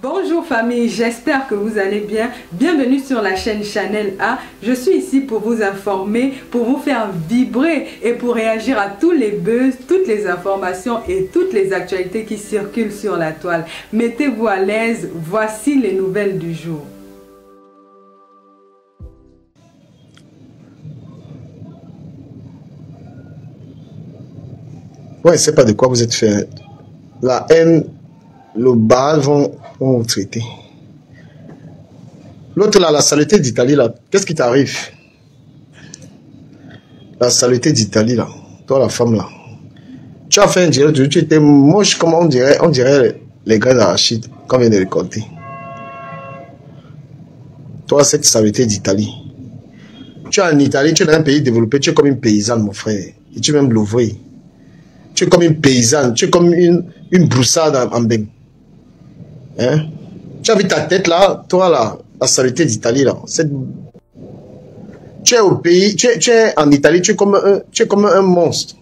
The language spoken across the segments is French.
Bonjour famille, j'espère que vous allez bien. Bienvenue sur la chaîne Chanel A. Je suis ici pour vous informer, pour vous faire vibrer et pour réagir à tous les buzz, toutes les informations et toutes les actualités qui circulent sur la toile. Mettez-vous à l'aise, voici les nouvelles du jour. Ouais, c'est pas de quoi vous êtes fait. La haine, le bal vont vous traiter. L'autre là, la saleté d'Italie là, qu'est-ce qui t'arrive? La saleté d'Italie là, toi la femme là. Tu as fait un direct, tu étais moche comme on dirait les grains d'arachide qu'on vient de récolter. Toi, cette saleté d'Italie. Tu es en Italie, tu es dans un pays développé, tu es comme une paysanne mon frère. Et tu es même l'ouvrier. Tu es comme une paysanne, tu es comme une broussade en bain. Hein? Tu as vu ta tête là, toi là, la saleté d'Italie là. Tu es au pays, tu es en Italie, tu es comme un monstre.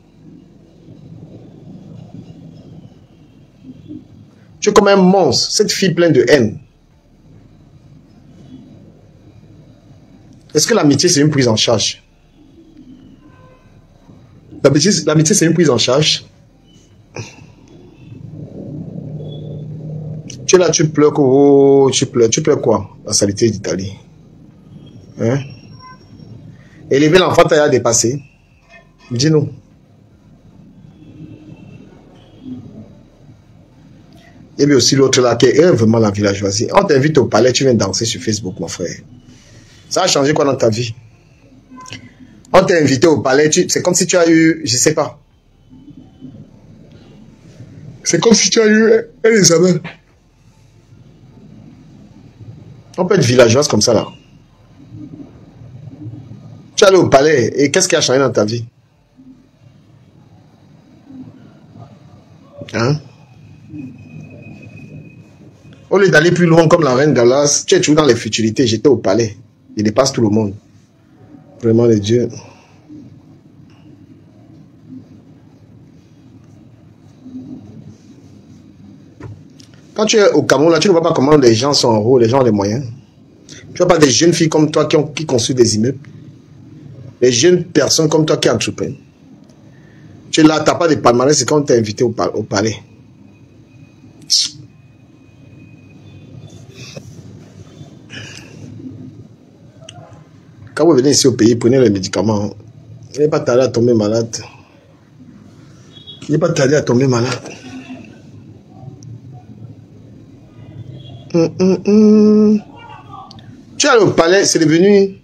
Tu es comme un monstre, cette fille pleine de haine. Est-ce que l'amitié c'est une prise en charge? L'amitié, c'est une prise en charge. Tu es là, tu pleures, oh, tu pleures quoi? La saleté d'Italie. Hein? Élever l'enfant t'a dépassé. Dis-nous. Et bien aussi l'autre là, qui est vraiment la villageoisie. On t'invite au palais, tu viens danser sur Facebook, mon frère. Ça a changé quoi dans ta vie? On t'a invité au palais, c'est comme si tu as eu, je sais pas. C'est comme si tu as eu un examen. On peut être villageoise comme ça là. Tu es allé au palais et qu'est-ce qui a changé dans ta vie? Hein? Au lieu d'aller plus loin comme la reine Galas, tu es toujours dans les futilités. J'étais au palais. Je dépasse tout le monde. Vraiment les dieux. Quand tu es au Cameroun, là, tu ne vois pas comment les gens sont en haut, les gens ont les moyens. Tu vois pas des jeunes filles comme toi qui construisent des immeubles. Les jeunes personnes comme toi qui entreprennent. Tu es là, tu n'as pas de palmarès, c'est quand on t'a invité au palais. Quand vous venez ici au pays, prenez les médicaments. Il n'est pas tardé à tomber malade. Il n'est pas tardé à tomber malade. Tu es allé au palais, c'est devenu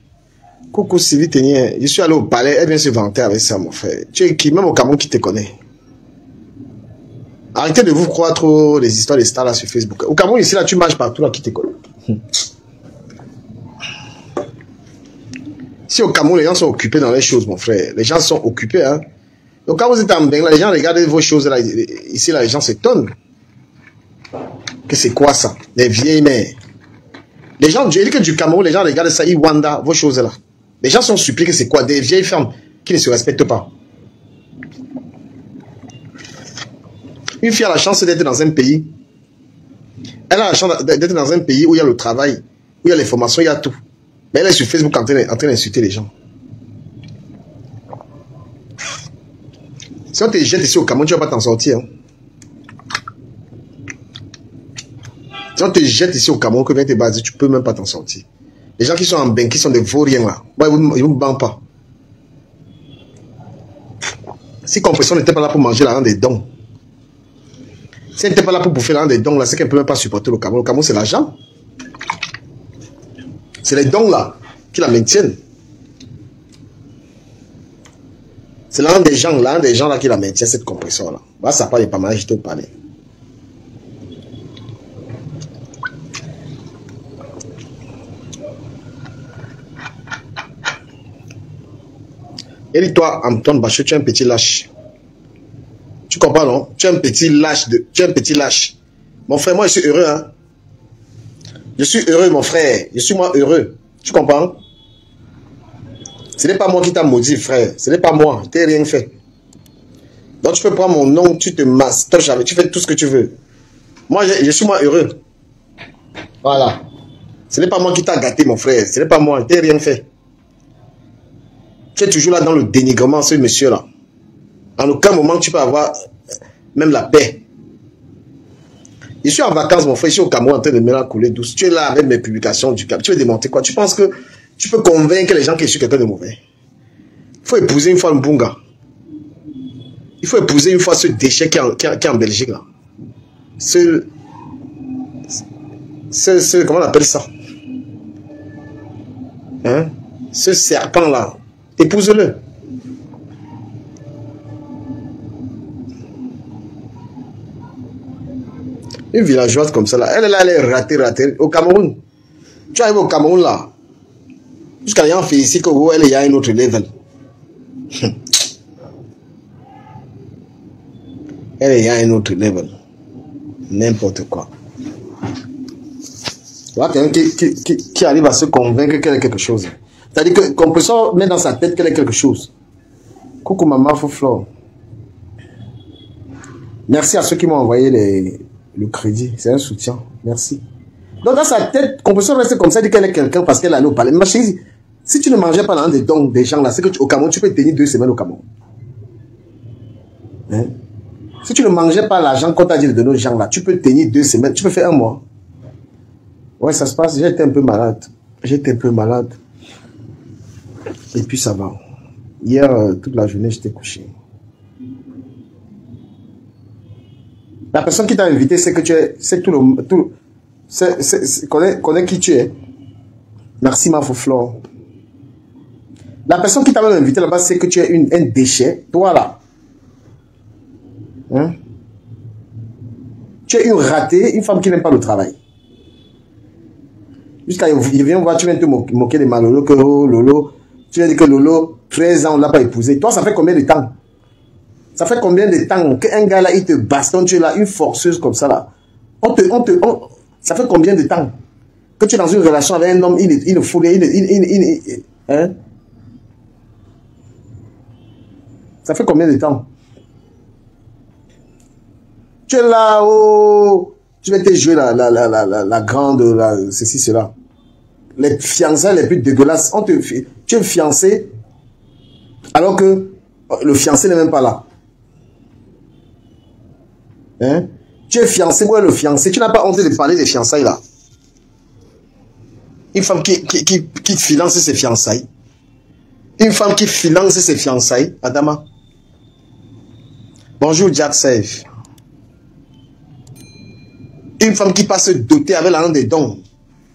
coucou Sylvie Ténier. Je suis allé au palais, elle vient se vanter avec ça, mon frère. Tu es qui, même au Cameroun, qui te connaît. Arrêtez de vous croire trop les histoires des stars là sur Facebook. Au Cameroun, ici, là, tu marches partout là, qui te connaît. Si au Cameroun, les gens sont occupés dans les choses, mon frère. Les gens sont occupés, hein. Donc quand vous êtes en Bengla, les gens regardent vos choses là. Ici, là, les gens s'étonnent. Que c'est quoi ça? Les vieilles mères. Les gens, je dis que du Cameroun, les gens regardent ça, ils wanda, vos choses là. Les gens sont surpris que c'est quoi? Des vieilles femmes qui ne se respectent pas. Une fille a la chance d'être dans un pays. Elle a la chance d'être dans un pays où il y a le travail, où il y a les formations, il y a tout. Mais elle est sur Facebook en train d'insulter les gens. Si on te jette ici au Cameroun, tu ne vas pas t'en sortir. Hein. Si on te jette ici au Cameroun, que vient te baser, tu ne peux même pas t'en sortir. Les gens qui sont en bain, qui sont des vauriens là, ils ne vous bandent pas. Si Compression n'était pas là pour manger l'argent des dons, si elle n'était pas là pour bouffer l'argent des dons, là, c'est qu'elle ne peut même pas supporter le Cameroun. Le Cameroun, c'est l'argent. C'est les dons là qui la maintiennent. C'est l'un des gens là qui la maintient, cette Compression là. Bah, ça parle pas mal, je te parlais. Et toi, Antoine Bachot, tu es un petit lâche. Tu comprends, non? Tu es un petit lâche. Mon frère, moi, je suis heureux, hein. Je suis heureux, mon frère. Je suis moi heureux. Tu comprends? Ce n'est pas moi qui t'a maudit, frère. Ce n'est pas moi. Je t'ai rien fait. Donc tu peux prendre mon nom, tu te mastoches avec, tu fais tout ce que tu veux. Moi, je suis moi heureux. Voilà. Ce n'est pas moi qui t'a gâté, mon frère. Ce n'est pas moi. Tu n'as rien fait. Tu es toujours là dans le dénigrement, ce monsieur-là. En aucun moment, tu peux avoir même la paix. Je suis en vacances, mon frère. Je suis au Cameroun en train de me la couler douce. Tu es là avec mes publications du Cap. Tu veux démonter quoi? Tu penses que tu peux convaincre les gens que je suis quelqu'un de mauvais? Il faut épouser une fois le Mbunga. Il faut épouser une fois ce déchet qui est en Belgique, là. Comment on appelle ça? Hein? Ce serpent-là. Épouse-le. Une villageoise comme ça, là. Elle est là, elle est ratée. Au Cameroun. Tu arrives au Cameroun, là. Jusqu'à l'ayant fait ici, elle est à un autre level. Elle est à un autre level. N'importe quoi. Voilà quelqu'un qui arrive à se convaincre qu'elle est quelque chose. C'est-à-dire qu'on peut se mettre dans sa tête qu'elle est quelque chose. Coucou maman Fouflore. Merci à ceux qui m'ont envoyé le crédit. C'est un soutien. Merci. Donc dans sa tête, qu'on peut se rester comme ça, dire qu'elle est quelqu'un parce qu'elle allait au palais. Ma chérie, si tu ne mangeais pas dans des dons des gens là, c'est que au Cameroun, tu peux tenir 2 semaines au Cameroun. Hein? Si tu ne mangeais pas l'argent qu'on t'a dit de donner aux gens là, tu peux tenir 2 semaines, tu peux faire 1 mois. Ouais, ça se passe. J'étais un peu malade. Et puis ça va. Hier, toute la journée, j'étais couché. La personne qui t'a invité, c'est que tu es, c'est connaît qui tu es. Merci ma Fouflore. La personne qui t'a invité là-bas, c'est que tu es un déchet. Toi là. Hein? Tu es une ratée, une femme qui n'aime pas le travail. Jusqu'à il vient voir, tu viens te moquer de Malolo, que oh, Lolo. Tu viens dire que Lolo, 13 ans, on ne l'a pas épousé. Toi, ça fait combien de temps? Ça fait combien de temps qu'un gars là, il te bastonne, tu es là, une forceuse comme ça là. Ça fait combien de temps que tu es dans une relation avec un homme, il est fou, hein? Ça fait combien de temps? Tu es là, oh, tu vas te jouer la grande, ceci, cela. Les fiançailles les plus dégueulasses, tu es fiancé, alors que le fiancé n'est même pas là. Hein? Tu es fiancé, moi le fiancé, tu n'as pas honte de parler des fiançailles là. Une femme qui finance ses fiançailles. Une femme qui finance ses fiançailles, Adama. Bonjour Jack Safe. Une femme qui passe doter avec l'argent des dons.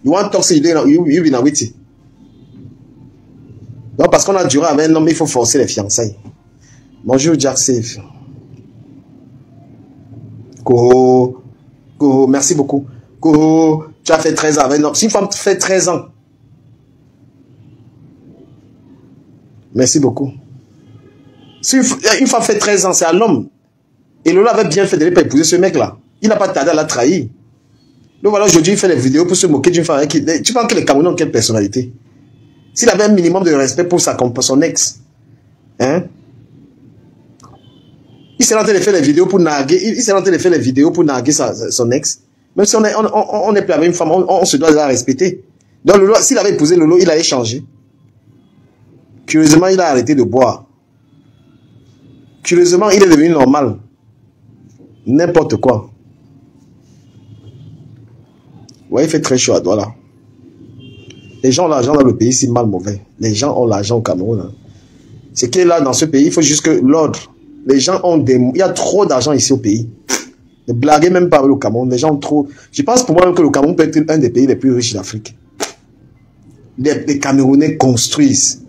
You want to talk, you be with it. Donc parce qu'on a duré avec un homme, il faut forcer les fiançailles. Bonjour Jack Safe. Koro, merci beaucoup. Koro, tu as fait 13 ans avec un homme. Si une femme fait 13 ans. Merci beaucoup. Si une femme fait 13 ans, c'est un homme. Et Lola avait bien fait de ne pas épouser ce mec-là. Il n'a pas tardé à la trahir. Donc voilà, aujourd'hui, il fait des vidéos pour se moquer d'une femme. Tu penses que les Camerounais ont quelle personnalité? S'il avait un minimum de respect pour son ex, hein? Il s'est rentré de faire les vidéos pour narguer. Son ex. Même si on est plus avec une femme, on se doit la respecter. Donc Lolo, s'il avait épousé Lolo, il allait changer. Curieusement, il a arrêté de boire. Curieusement, il est devenu normal. N'importe quoi. Ouais, il fait très chaud à Douala. Les gens ont l'argent dans le pays, c'est mal mauvais. Les gens ont l'argent au Cameroun. Hein. C'est que là, dans ce pays, il faut juste que l'ordre. Les gens ont des... Il y a trop d'argent ici au pays. Ne blaguez même pas avec le Cameroun. Les gens ont trop... Je pense pour moi que le Cameroun peut être un des pays les plus riches d'Afrique. Les Camerounais construisent.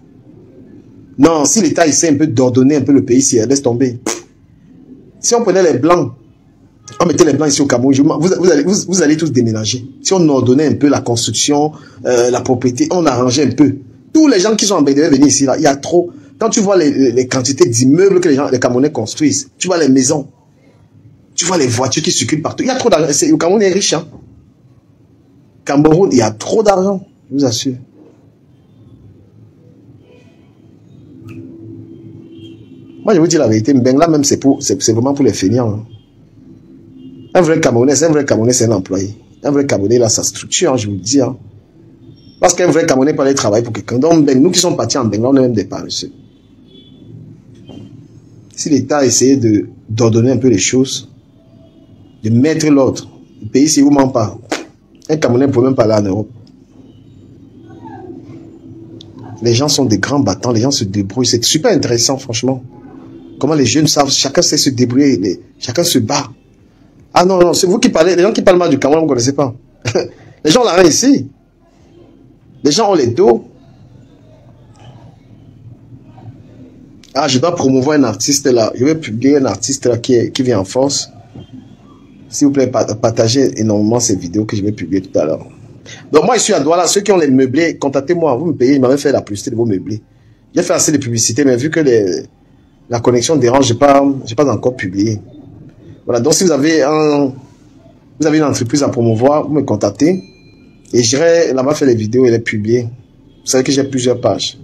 Non, si l'État essaie un peu d'ordonner un peu le pays, laisse tomber. Si on prenait les Blancs, on mettait les Blancs ici au Cameroun, vous allez tous déménager. Si on ordonnait un peu la construction, la propriété, on arrangeait un peu. Tous les gens qui sont en BDE venir ici, là, il y a trop. Quand tu vois les quantités d'immeubles que les Camerounais construisent, tu vois les maisons, tu vois les voitures qui circulent partout. Il y a trop d'argent. Le Cameroun est riche. Hein. Cameroun, il y a trop d'argent, je vous assure. Moi, je vous dis la vérité, Mbengla même, c'est vraiment pour les feignants. Hein. Un vrai Camerounais, c'est un employé. Un vrai Camerounais, là, sa structure, hein, je vous le dis. Hein. Parce qu'un vrai Camerounais peut aller travailler pour quelqu'un. Donc, nous qui sommes partis en Bengla, on est même des paresseux. Si l'État a essayé d'ordonner un peu les choses, de mettre l'ordre, le pays, c'est où ment pas. Un Camerounais ne peut même pas aller en Europe. Les gens sont des grands battants, les gens se débrouillent. C'est super intéressant, franchement. Comment les jeunes savent, chacun sait se débrouiller, chacun se bat. Ah non, non, c'est vous qui parlez, les gens qui parlent mal du Cameroun, vous ne connaissez pas. Les gens ont la reine ici. Les gens ont les dos. Ah, je dois promouvoir un artiste là. Je vais publier un artiste là qui vient en force. S'il vous plaît, partagez énormément ces vidéos que je vais publier tout à l'heure. Donc moi, je suis à Douala. Ceux qui ont les meublés, contactez-moi. Vous me payez. Ils m'avaient fait la publicité de vos meublés. J'ai fait assez de publicité, mais vu que la connexion dérange, j'ai pas encore publié. Voilà. Donc si vous avez une entreprise à promouvoir, vous me contactez. Et j'irai là-bas faire les vidéos et les publier. Vous savez que j'ai plusieurs pages.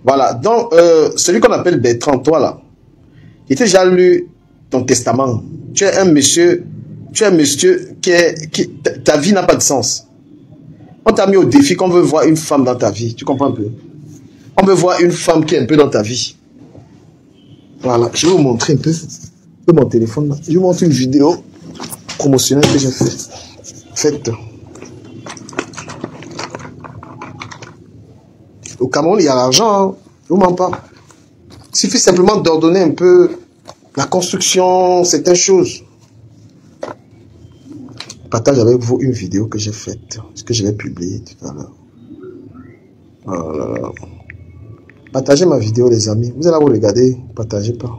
Voilà. Donc, celui qu'on appelle Bertrand, toi là, j'ai déjà lu ton testament. Tu es un monsieur qui ta vie n'a pas de sens. On t'a mis au défi qu'on veut voir une femme dans ta vie. Tu comprends un peu? On veut voir une femme qui est un peu dans ta vie. Voilà. Je vais vous montrer un peu mon téléphone là. Je vous montre une vidéo promotionnelle que j'ai faite. Au Cameroun, il y a l'argent, hein. Je ne vous mens pas. Il suffit simplement d'ordonner un peu la construction, certaines choses. Partage avec vous une vidéo que j'ai faite, ce que je vais publier tout à l'heure. Voilà. Partagez ma vidéo, les amis. Vous allez vous regarder, partagez pas.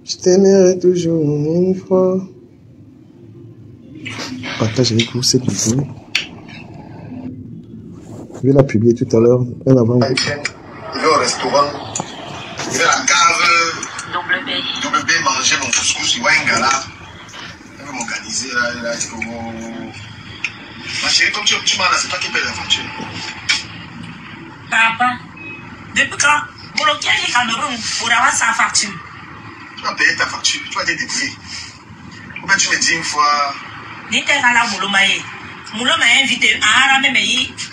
Je t'aimerai toujours une fois. Partage avec vous cette vidéo. Je vais la publier tout à l'heure. Un avant. Je vais au restaurant. Je vais à la cave. WB manger mon couscous. Il y a un gars là. Je vais m'organiser là. Ma chérie, comme tu m'as là, c'est toi qui paye la facture. Papa, depuis quand vous bloquez les Cameroun pour avoir sa facture? Tu vas payer ta facture. Tu vas te débrouiller. Comment tu me dis une fois? Ni t'es à la Moulomaye. Moulom m'a invité à la même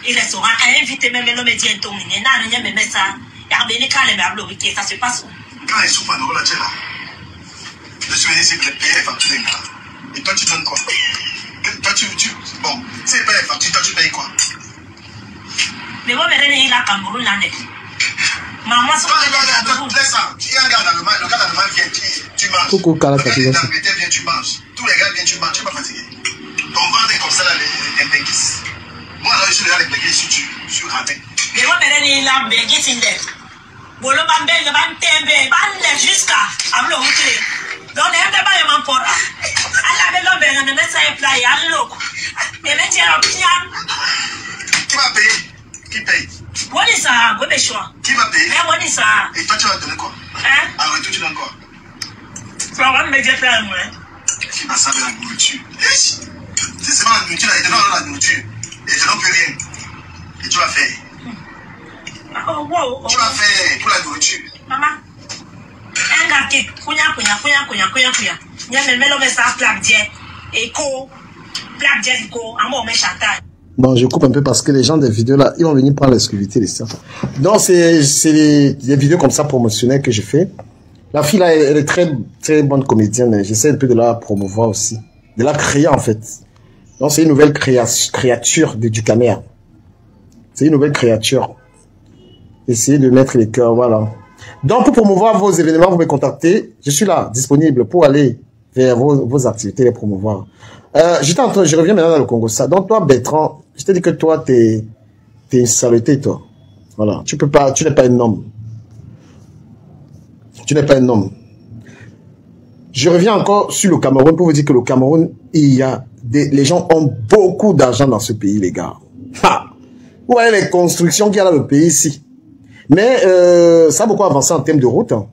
restaurant, a invité même l'homme dit un tour, il n'a rien même ça. Il a béni quand les meubles, ça se passe. Quand ils sont pas dans la tête là, je suis venu ici pour les payer les factures. Et toi, tu donnes quoi? Toi, bon, si tu payes les factures, toi, tu payes quoi? Mais moi, je vais à Cameroun l'année. Maman, c'est Cameroun. Laisse ça. Il y a un gars dans le mal vient, tu manges. Coucou, Kala, le gars d'Angleterre vient, tu manges. Tous les gars viennent, tu manges. Tu n'es pas fatigué. Ton ventre est comme ça, là, les béguisses. Moi, là, je suis là, les béguisses, je suis raté. Mais moi, je vais là, béguisses, il est. Bolo bambel, bantembe, bande jusqu'à ablo outre. Donc, il y a un débat, il m'emporte. Allah, mais l'homme, il me met ça et plat, il y a l'eau. Mais maintenant, qui va payer? Qui paye? What is ça? What is choix? Qui va payer? Mais what is ça? Et toi, tu vas donner quoi? Hein? En retour, tu donnes quoi? Tu vas me dire plein, moi. Qui va savoir la nourriture? Si c'est pas la nourriture, il te donne la nourriture. Et il te donne plus rien. Et tu vas faire. Oh, wow. Tu vas faire pour la nourriture. Maman. Un gars qui couilla. Il y a même l'homme ça plaque d'hier. Écho. Plaque d'hier, écho. En moi, on met chantage. Bon, je coupe un peu parce que les gens des vidéos là, ils vont venir prendre l'exclusivité de ça. Donc, c'est des vidéos comme ça promotionnelles que je fais. La fille là, elle est très, très bonne comédienne. J'essaie un peu de la promouvoir aussi. De la créer en fait. Donc, c'est une nouvelle créature du Camer. C'est une nouvelle créature. Essayez de mettre les cœurs, voilà. Donc, pour promouvoir vos événements, vous me contactez. Je suis là, disponible pour aller vers vos activités, les promouvoir. Je reviens maintenant dans le Congo. Ça. Donc, toi, Bertrand, je t'ai dit que toi, t'es une saleté, toi. Voilà. Tu n'es pas un homme. Tu n'es pas un homme. Je reviens encore sur le Cameroun pour vous dire que le Cameroun, les gens ont beaucoup d'argent dans ce pays, les gars. Ha! Vous voyez les constructions qu'il y a dans le pays ici. Mais ça a beaucoup avancé en termes de route. Hein.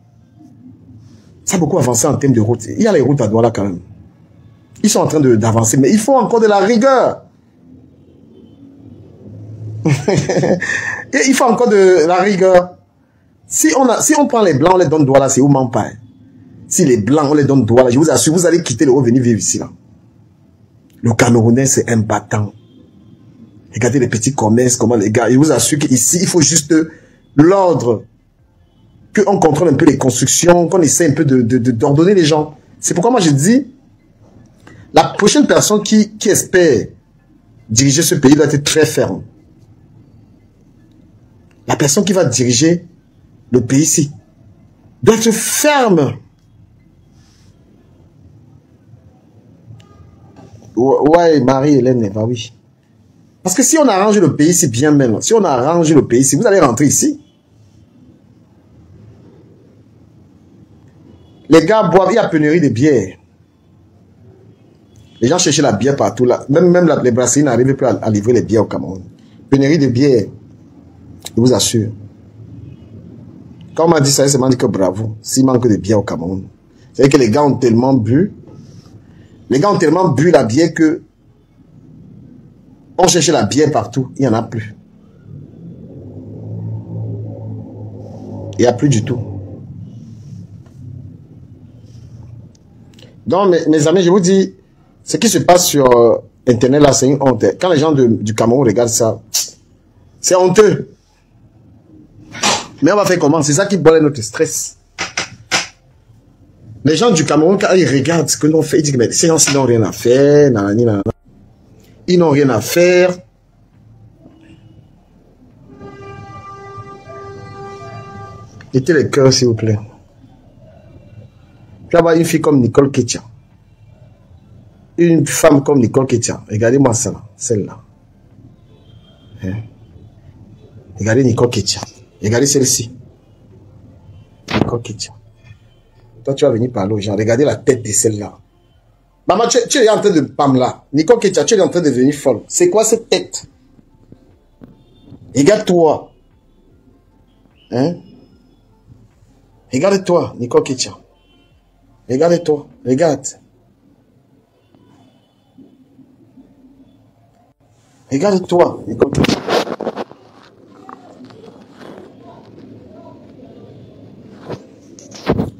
Ça a beaucoup avancé en termes de route. Il y a les routes à Douala quand même. Ils sont en train d'avancer, mais il faut encore de la rigueur. Il faut encore de la rigueur. Si on prend les blancs, on les donne Douala, c'est où Mampaye. Si les Blancs, on les donne droit, là, je vous assure, vous allez quitter le haut, venir vivre ici. Là. Le Camerounais, c'est un battant. Regardez les petits commerces, comment les gars, je vous assure qu'ici, il faut juste l'ordre. Qu'on contrôle un peu les constructions, qu'on essaie un peu d'ordonner les gens. C'est pourquoi moi je dis, la prochaine personne qui espère diriger ce pays doit être très ferme. La personne qui va diriger le pays ici doit être ferme. Ouais, Marie-Hélène, bah oui. Parce que si on arrange le pays ici bien même, si on arrange le pays ici, vous allez rentrer ici. Les gars boivent, il y a pénurie de bière. Les gens cherchaient la bière partout. Là. Même les brasseries n'arrivaient plus à livrer les bières au Cameroun. Pénurie de bière. Je vous assure. Quand on m'a dit ça, c'est m'a dit que bravo. S'il manque de bière au Cameroun. C'est-à-dire que les gars ont tellement bu. Les gars ont tellement bu la bière que on cherchait la bière partout. Il n'y en a plus. Il n'y a plus du tout. Donc, mes amis, je vous dis, ce qui se passe sur Internet, là, c'est une honte. Quand les gens du Cameroun regardent ça, c'est honteux. Mais on va faire comment? C'est ça qui boit notre stress. Les gens du Cameroun, quand ils regardent ce que nous on fait, ils disent, mais ces gens, ils n'ont rien à faire, nanani, nanana. Ils n'ont rien à faire. Mettez les cœurs, s'il vous plaît. Tu vas voir une fille comme Nicole Ketia. Une femme comme Nicole Ketia. Regardez-moi ça, celle-là. Hein? Regardez Nicole Ketia. Regardez celle-ci. Nicole Ketia. Toi, tu vas venir parler aux gens. Regardez la tête de celle-là. Maman, tu es en train de Pamela. Nicole Ketia, tu es en train de devenir folle. C'est quoi cette tête? Regarde-toi. Hein? Regarde-toi, Nicole Ketia. Regarde-toi. Regarde. Regarde-toi, Nicole Ketia.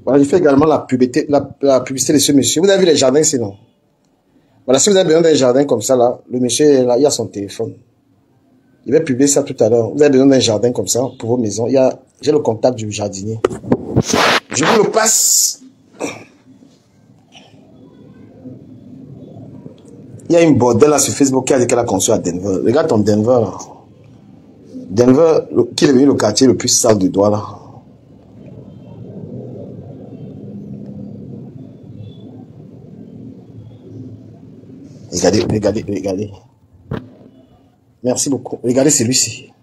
Voilà, je fais également la publicité de ce monsieur. Vous avez vu les jardins, sinon? Voilà, si vous avez besoin d'un jardin comme ça, là, le monsieur, là, il a son téléphone. Il va publier ça tout à l'heure. Vous avez besoin d'un jardin comme ça pour vos maisons. J'ai le contact du jardinier. Je vous le passe. Il y a une bordel là sur Facebook qui a dit qu'elle a conçu à Denver. Regarde ton Denver là. Denver, qui est devenu le quartier le plus sale du doigt là. Regardez. Merci beaucoup. Regardez celui-ci.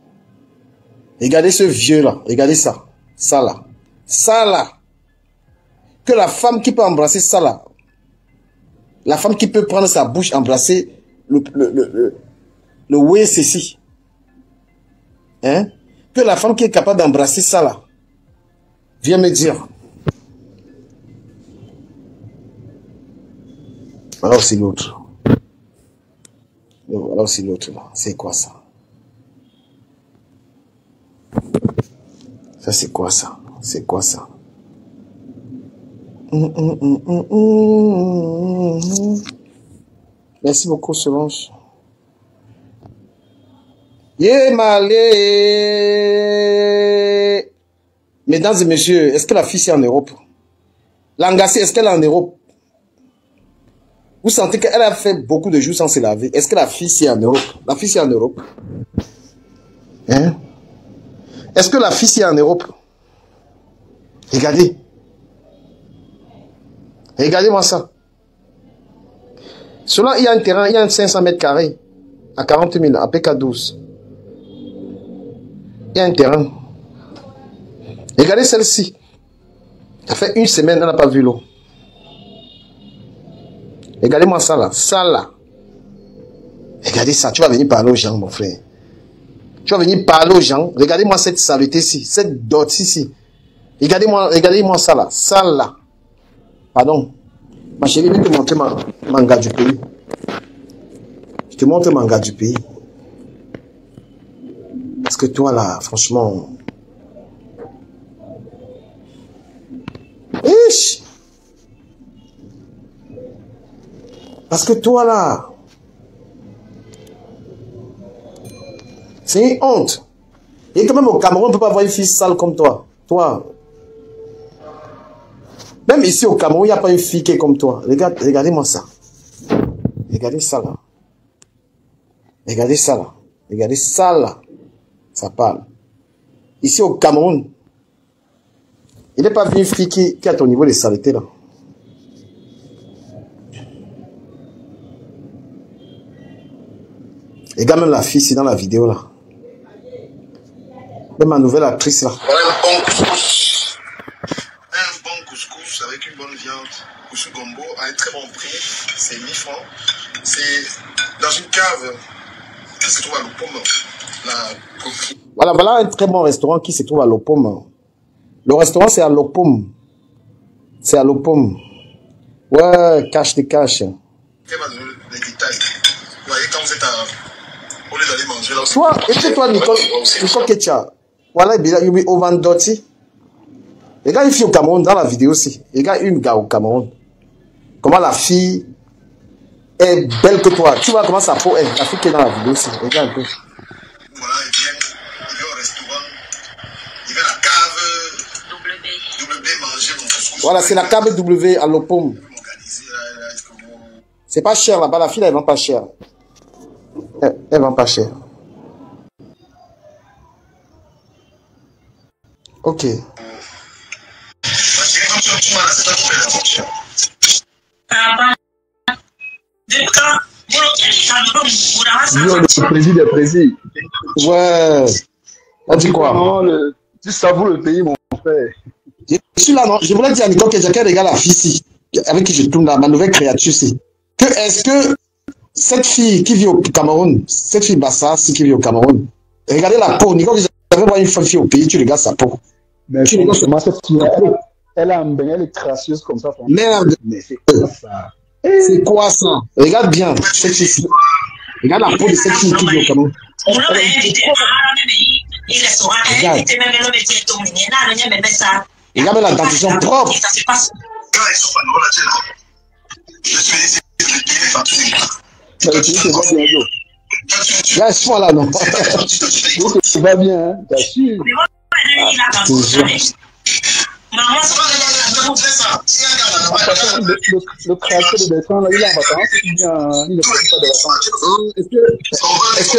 Regardez ce vieux là. Regardez ça. Ça là. Ça là. Que la femme qui peut embrasser ça là. La femme qui peut prendre sa bouche, embrasser le ouais ceci. Hein? Que la femme qui est capable d'embrasser ça là. Viens me dire. Voilà aussi l'autre. Voilà aussi l'autre là. C'est quoi ça? Ça c'est quoi ça? C'est quoi ça? Merci beaucoup Solange. Malé. Mesdames et messieurs, est-ce que la fille est en Europe? Langassé, est-ce qu'elle est en Europe? Vous sentez qu'elle a fait beaucoup de jours sans se laver. Est-ce que la fille est en Europe? La fille est en Europe. Hein? Est-ce que la fille est en Europe? Regardez. Regardez-moi ça. Selon, il y a un terrain, il y a un 500 mètres carrés à 40 000, à PK12. Il y a un terrain. Regardez celle-ci. Ça fait une semaine, elle n'a pas vu l'eau. Regardez-moi ça là. Ça là. Regardez ça. Tu vas venir parler aux gens, mon frère. Tu vas venir parler aux gens. Regardez-moi cette saleté-ci. Cette dot ici. Regardez-moi ça là. Ça là. Pardon. Ma chérie, je vais te montrer mon gars du pays. Je te montre mon gars du pays. Parce que toi là, franchement. Ish. Parce que toi, là, c'est une honte. Et quand même au Cameroun, on ne peut pas avoir une fille sale comme toi. Toi. Même ici au Cameroun, il n'y a pas une fille qui est comme toi. Regardez-moi ça. Regardez ça là. Regardez ça là. Regardez ça là. Ça parle. Ici au Cameroun, il n'est pas vu une fille qui a ton niveau de saleté là. Regarde même la fille ici dans la vidéo là. Même ma nouvelle actrice là. Voilà un bon couscous. Un bon couscous avec une bonne viande. Couscous gombo à un très bon prix. C'est 1000 francs. C'est dans une cave qui se trouve à Lopom. Voilà un très bon restaurant qui se trouve à Lopom. Le restaurant c'est à Lopom. C'est à Lopom. Ouais, cache des caches. Elle va donner les détails. Vous voyez quand vous êtes à... Au lieu d'aller manger là. Toi, et toi, Nicole Ketia. Voilà, il y a Ovandoti. Regarde une fille au Cameroun dans la vidéo aussi. Regarde une gars au Cameroun. Comment la fille est belle que toi. Tu vois comment sa peau est. La fille qui est dans la vidéo aussi. Regarde un peu. Voilà, il vient au restaurant. Il vient à la cave WB manger mon couscous. Voilà, c'est la cave W à Lopom. C'est pas cher là-bas. La fille, elle vend pas cher. Elle vend pas cher. Ok. Le président. Ouais. On dit quoi? Tu savoures le pays, mon frère. Je suis là, non? Je voulais dire à Nicole que j'ai regarde la fille ici, avec qui je tourne là, ma nouvelle créature ici. Est-ce que cette fille qui vit au Cameroun, cette fille Bassas qui vit au Cameroun, regardez la peau. Nicole, j'avais voir une fille au pays, tu regardes sa peau. Mais comment cette fille, elle a un bain, elle est gracieuse comme ça. Merde. Mais c'est quoi ça? C'est quoi ça? Regarde bien cette fille. Regarde la peau de cette fille qui vit au Cameroun. Regarde la dentition propre. Lâche-moi là, non? Ça va bien, hein? T'as su? Le créateur de Bertrand, là, il est en vacances, il ne fait pas de vacances. Est-ce que...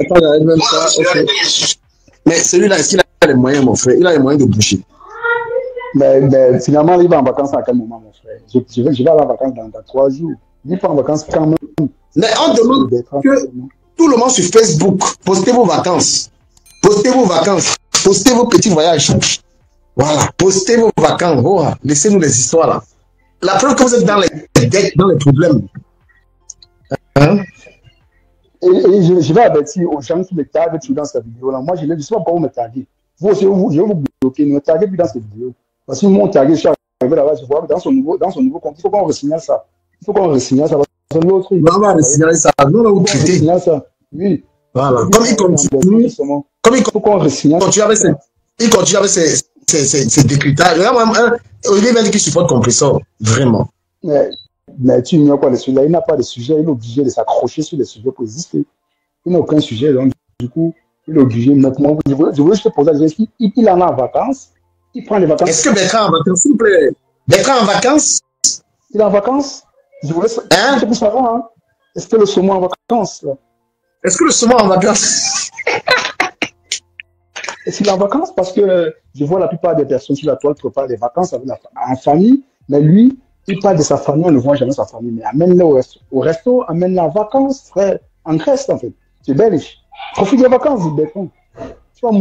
Attends, même ça, ok. Mais celui-là, est-ce qu'il a les moyens, mon frère? Il a les moyens de boucher. Mais finalement, il va en vacances à quel moment, mon frère? Je vais aller en vacances dans 3 jours. Il part en vacances quand même. Mais on demande que tout le monde sur Facebook, postez vos vacances. Postez vos vacances. Postez vos petits voyages. Voilà, postez vos vacances. Oh, laissez-nous les histoires là. La preuve que vous êtes dans les problèmes. Hein? Et je vais avertir aux gens qui me taguent dans cette vidéo-là. Moi, je ne sais pas pourquoi vous me taguez. Vous aussi, je vais vous bloquer. Ne me taguez plus dans cette vidéo. Parce que mon tagué, je suis arrivé là-bas, je vois dans son nouveau compte. Il faut qu'on resignale ça. Il faut qu'on resignale ça. Parce que l'autre, on va resignaler ça. Nous, on va vous quitter. Oui. Voilà. Comme il continue. Comme il continue avec ses décryptages. Olivier va dire qu'il supporte compresseur. Vraiment. Mais tu ignores quoi le sujet. Il n'a pas de sujet. Il est obligé de s'accrocher sur les sujets pour exister. Il n'a aucun sujet. Donc, du coup, il est obligé. Maintenant, je voulais juste te poser la question. Il en a en vacances. Il prend les vacances. Est-ce que Bertrand en vacances, s'il vous plaît? Bertrand en vacances? Il est en vacances? Je voulais savoir, hein? Est-ce que le saumon en vacances, là? Est-ce que le saumon en vacances? Est-ce qu'il est en vacances? Parce que je vois la plupart des personnes sur la toile préparent des vacances avec en famille, mais lui, il parle de sa famille, on ne voit jamais sa famille. Mais amène-le au resto, amène-le en vacances, frère, en Grèce, en fait. C'est belge. Profite des vacances, dit Bertrand. Tu vas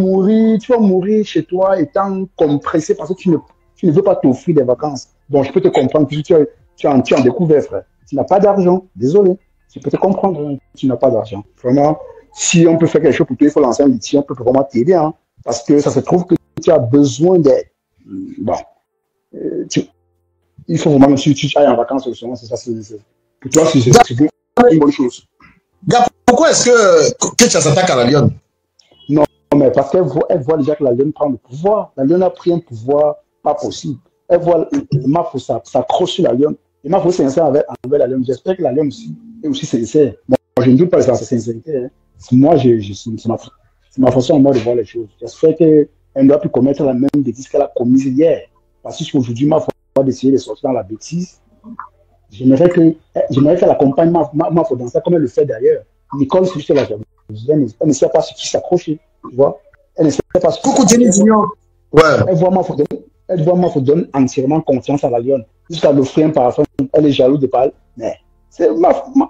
mourir chez toi étant compressé parce que tu ne veux pas t'offrir des vacances. Donc, je peux te comprendre que tu es en découvert, frère. Tu n'as pas d'argent, désolé. Je peux te comprendre, tu n'as pas d'argent. Vraiment, si on peut faire quelque chose pour toi, il faut lancer un litige, on peut vraiment t'aider, hein, parce que ça se trouve que tu as besoin d'aide. Bon, il faut vraiment, si tu ailles en vacances, c'est ça, pour toi, c'est une bonne chose. Gars, pourquoi est-ce que tu s'attaques à la lionne? Non, mais parce qu'elle voit déjà que la lionne prend le pouvoir. La lionne a pris un pouvoir pas possible. Elle voit le map pour s'accrocher sur la lionne. Il m'a faut sincère envers la Lyon. J'espère que la Lyon aussi est aussi sincère. Moi, je ne doute pas de sa sincérité. Hein. Moi, c'est ma façon à moi de voir les choses. J'espère qu'elle ne doit plus commettre la même bêtise qu'elle a commise hier. Parce qu'aujourd'hui, ma foi d'essayer de sortir dans la bêtise, j'aimerais qu'elle accompagne ma foi dans ça comme elle le fait d'ailleurs. Nicole, c'est juste la elle ne sait pas ce qui s'accrocher. Tu vois? Elle ne sait pas ce qui Coucou Jenny Junior. Ouais. Elle voit ma faut donner entièrement confiance à la Lyon. Jusqu'à l'offrir un parfum, elle est jalouse de parler. Mais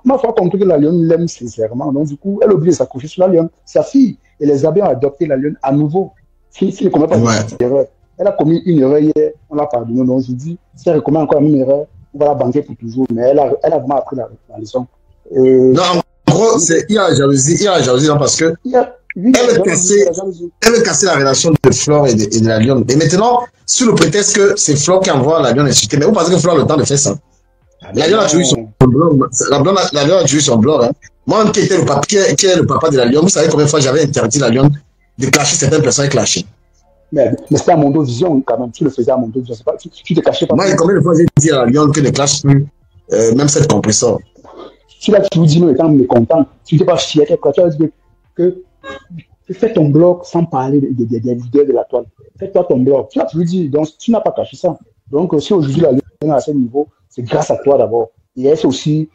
ma foi compris que la Lyon l'aime sincèrement. Donc, du coup, elle oublie de s'accrocher sur la Lyon. Sa fille et les amis ont adopté la Lyon à nouveau. S'il ne commet pas d'erreur. Elle a commis une erreur hier, on l'a pardonné. Donc, je dis, si elle commet encore une erreur, on va la banquer pour toujours. Mais elle a vraiment appris la leçon. Non, en gros, il y a la jalousie, non, parce que elle veut casser la relation de Flore et de la Lyon. Et maintenant, sous le prétexte que c'est Flore qui envoie la Lyon insulter, mais vous pensez que Flore a le temps de faire ça? La Lyon a toujours eu son blog. La Lyon a toujours eu son blog. Hein. Moi, qui est le papa de la Lyon, vous savez combien de fois j'avais interdit la Lyon de clasher certaines personnes et clasher. Mais c'était à Mondo Vision quand même. Tu le faisais à Mondo Vision. Tu te cachais pas. Moi, combien de fois j'ai dit à la Lyon que ne clash plus, même cette compresseur. Tu l'as toujours dit, mais étant mécontent, tu n'étais pas fier, tu as dit que tu fais ton blog sans parler des leaders de la toile. Fais-toi ton blog. Tu l'as toujours dit, donc tu n'as pas caché ça. Donc, si aujourd'hui la Lyon est à ce niveau, c'est grâce à toi d'abord. Et elle s'est aussi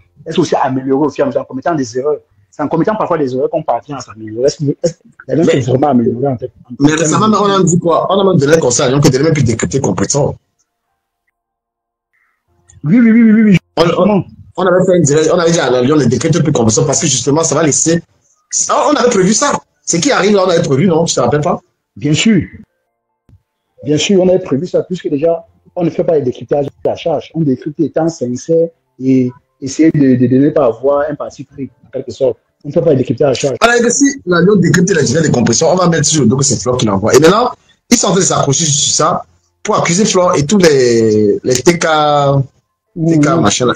améliorée aussi en commettant des erreurs. C'est en commettant parfois des erreurs qu'on parvient à s'améliorer. La Lyon s'est vraiment améliorée en fait. Mais récemment, on a dit quoi? On a même donné un conseil à Lyon que de ne même plus décrypter compresseur. Oui. On avait fait une direct, on avait dit à la Lyon ne décrète plus compresseur parce que justement, ça va laisser. On avait prévu ça. C'est qui arrive là, on avait prévu, non? Tu te rappelles pas? Bien sûr, on avait prévu ça, puisque déjà, on ne fait pas les décryptages à la charge. On décrypte étant sincère et essayer de ne pas avoir un parti pris, en quelque sorte. On ne fait pas les décryptages à la charge. Alors, si la Lyon décrypte la durée de compression, on va mettre sur le dos que c'est Flore qui l'envoie. Et maintenant, ils sont en train de s'accrocher sur ça pour accuser Flore et tous les TK machin là.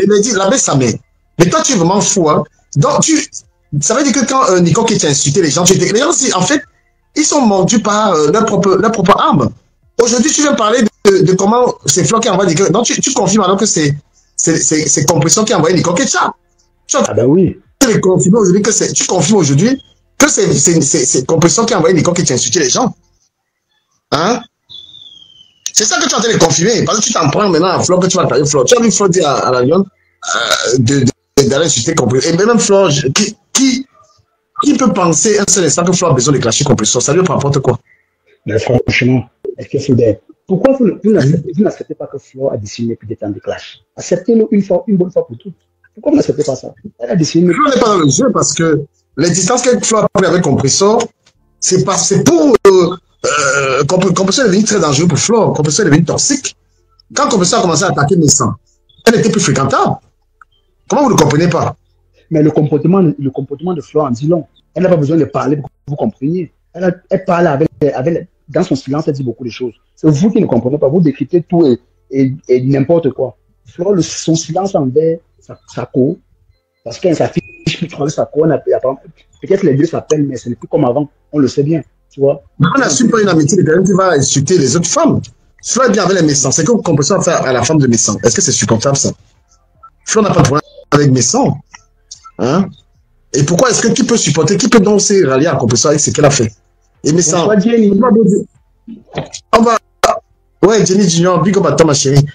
Il me dit, la baisse ça met. Mais toi, tu es vraiment fou, hein. Donc, ça veut dire que quand Nico qui t'a insulté les gens, les gens aussi, en fait, ils sont mordus par leur propre arme. Aujourd'hui, tu viens parler de comment c'est Flore qui envoie Nico. Donc, tu confirmes alors que c'est Compression qui a envoyé Nico Ketchup. Ah ben oui. Tu confirmes aujourd'hui que c'est Compression qui a envoyé Nico qui t'a insulté les gens. Hein? C'est ça que tu es en train de confirmer. Parce que tu t'en prends maintenant à Flore que tu vas tailler Flore. Tu as vu Flore dire à la Lyon d'aller insulter Compression. Et même Flore, qui peut penser un seul instant que Flore a besoin de clasher Compression? Ça lui rapporte quoi? Mais franchement, est-ce que c'est pourquoi vous n'acceptez pas que Flore a décidé plus de temps de clash? Acceptez-le une bonne fois pour toutes. Pourquoi vous n'acceptez pas ça? Elle a décidé. Flore n'est pas dans le jeu parce que les distances que Flore a pris avec Compression, c'est pour. Compression est devenu très dangereux pour Flore. Compression est devenu toxique. Quand Compression a commencé à attaquer Messan, elle était plus fréquentable. Comment vous ne comprenez pas? Mais le comportement de Flore en dit long. Elle n'a pas besoin de parler pour que vous compreniez. Elle parle dans son silence, elle dit beaucoup de choses. C'est vous qui ne comprenez pas. Vous décryptez tout et n'importe quoi. Flore, son silence envers sa co, parce qu'elle s'affiche plus trop avec sa co. Peut-être les deux s'appellent, mais ce n'est plus comme avant. On le sait bien. Tu vois? On n'assume pas une amitié de quelqu'un qui va insulter les autres femmes. Flore est bien avec les Messans. C'est comme Compression à faire à la femme de Messan. Est-ce que c'est supportable ça? Flore n'a pas de problème avec Messan. Hein? Et pourquoi est-ce que qui peut supporter, qui peut donc se rallier à Compression avec ce qu'elle a fait? Et Messan. On va. Ouais, Jenny Junior, big up à toi, ma chérie.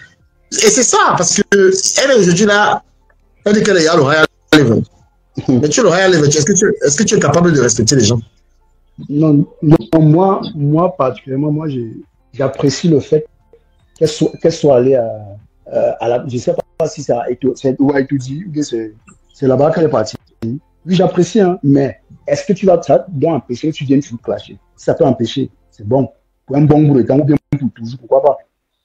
Et c'est ça, parce que elle est aujourd'hui là, elle dit qu'elle est à le Royal Level. Mais tu es le Royal Level, est-ce que tu es capable de respecter les gens? Non, moi particulièrement, j'apprécie le fait qu'elle soit allée à la. Je ne sais pas si ça a été dit, ou c'est là-bas qu'elle est partie. Oui, j'apprécie, hein, mais est-ce que ça doit empêcher que tu viennes tout clasher? Si ça peut empêcher, c'est bon. Pour un bon bout de temps, ou bien pour toujours, pourquoi pas.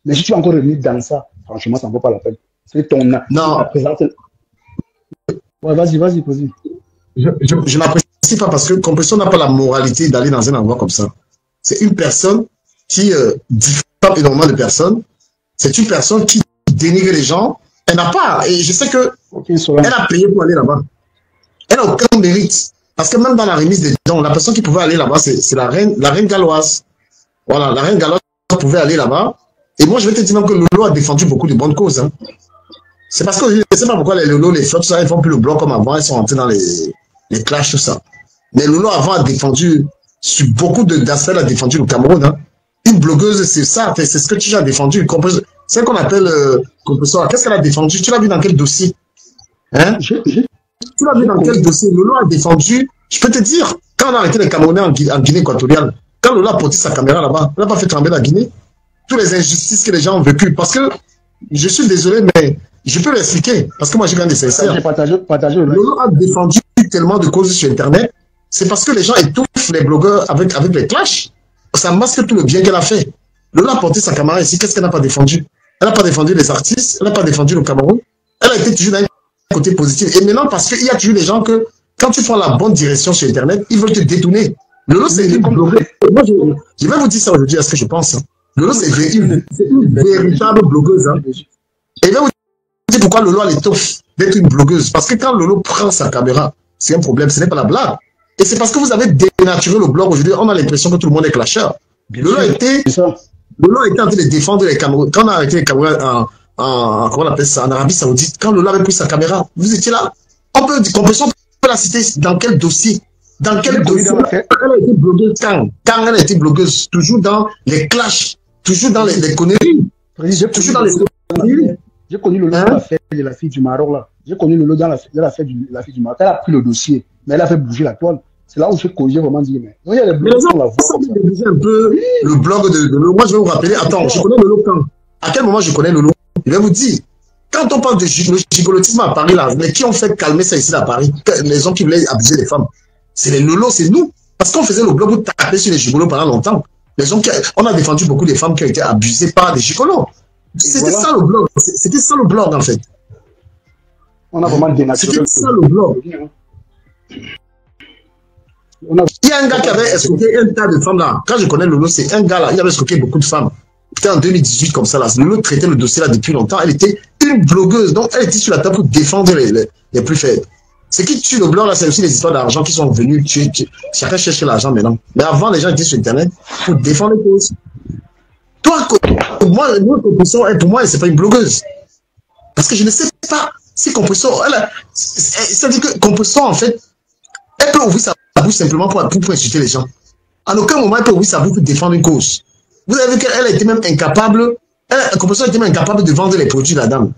Mais si tu es encore revenu dans ça, franchement, ça ne vaut pas la peine. C'est ton. Non. Ouais, vas-y, vas-y. Je n'apprécie pas parce que Compression n'a pas la moralité d'aller dans un endroit comme ça. C'est une personne qui diffame énormément de personnes. C'est une personne qui dénigre les gens. Elle n'a pas. Et je sais que elle a payé pour aller là-bas. Elle n'a aucun mérite. Parce que même dans la remise des dons, la personne qui pouvait aller là-bas, c'est la reine galloise. Voilà, la reine galloise pouvait aller là-bas. Et moi, je vais te dire même que Lolo a défendu beaucoup de bonnes causes. Hein. C'est parce que je ne sais pas pourquoi les Lolo, les flottes, ça, ils font plus le bloc comme avant, ils sont rentrés dans les clashs, tout ça. Mais Lolo avant a défendu, sur beaucoup d'aspects, a défendu le Cameroun. Hein. Une blogueuse, c'est ça, c'est ce que tu as défendu. C'est ce qu'on appelle compresseur. Qu'est-ce qu'elle a défendu? Tu l'as vu dans quel dossier? Hein? Tu l'as vu dans quel dossier? Lolo a défendu, je peux te dire, quand on a arrêté les Camerounais en Guinée équatoriale, quand Lolo a porté sa caméra là-bas, elle n'a pas fait trembler la Guinée. Toutes les injustices que les gens ont vécues. Parce que, je suis désolé, mais je peux l'expliquer. Parce que moi, j'ai quand même des sincères. Lolo a défendu tellement de causes sur Internet. C'est parce que les gens étouffent les blogueurs avec les clashs. Ça masque tout le bien qu'elle a fait. Lolo a porté sa caméra ici. Qu'est-ce qu'elle n'a pas défendu? Elle n'a pas défendu les artistes. Elle n'a pas défendu le Cameroun. Elle a été toujours dans un côté positif. Et maintenant, parce qu'il y a toujours des gens que, quand tu prends la bonne direction sur Internet, ils veulent te détourner. Lolo, c'est une blogueuse. Moi, je vais vous dire ça aujourd'hui, à ce que je pense. Lolo, c'est une véritable blogueuse. Hein. Et je vais vous dire pourquoi Lolo a l'étoffe d'être une blogueuse. Parce que quand Lolo prend sa caméra, c'est un problème, ce n'est pas la blague. Et c'est parce que vous avez dénaturé le blog aujourd'hui, on a l'impression que tout le monde est clasheur. Lolo a été en train de défendre les Camerounais. Quand on a arrêté les Camerounais comment on appelle ça, en Arabie Saoudite, quand Lolo avait pris sa caméra, vous étiez là. On peut la citer dans quel dossier? Dans quel dossier elle a été blogueuse quand elle a été blogueuse? Toujours dans les clashs, toujours dans les conneries. Toujours dans les conneries. J'ai connu Lolo dans l'affaire de la fille du Maroc là. J'ai connu Lolo dans l'affaire de la fille du Maroc. Elle a pris le dossier, mais elle a fait bouger la toile. C'est là où j'ai vraiment dit, mais il y a les blogs sur la voie. Ça a bouger un peu le blog de Lolo. Moi, je vais vous rappeler. Attends, je connais Lolo quand? À quel moment je connais Lolo? Je vais vous dire. Quand on parle de gigolotisme à Paris, là, mais qui ont fait calmer ça ici à Paris? Les hommes qui voulaient abuser les femmes. C'est les Lolo, c'est nous. Parce qu'on faisait le blog où taper sur les gigolos pendant longtemps. On a défendu beaucoup de femmes qui ont été abusées par des gigolos. C'était ça le blog. C'était ça le blog, en fait. On a vraiment dénaturé. C'était ça le blog. Il y a un gars qui avait escroqué un tas de femmes là. Quand je connais Lolo, c'est un gars là, il avait escroqué beaucoup de femmes. C'était en 2018 comme ça là. Lolo traitait le dossier là depuis longtemps. Elle était une blogueuse, donc elle était sur la table pour défendre les plus faibles. Ce qui tue le blog là, c'est aussi les histoires d'argent qui sont venues tuer. Chacun cherche l'argent maintenant. Mais avant, les gens étaient sur Internet pour défendre les causes. Toi, pour moi, c'est pas une blogueuse. Parce que je ne sais pas si Compression, c'est-à-dire que Compression, en fait, elle peut ouvrir sa bouche simplement pour insulter les gens. En aucun moment, elle peut ouvrir sa bouche pour défendre une cause. Vous avez vu qu'elle était même incapable, Compression était même incapable de vendre les produits de la dame.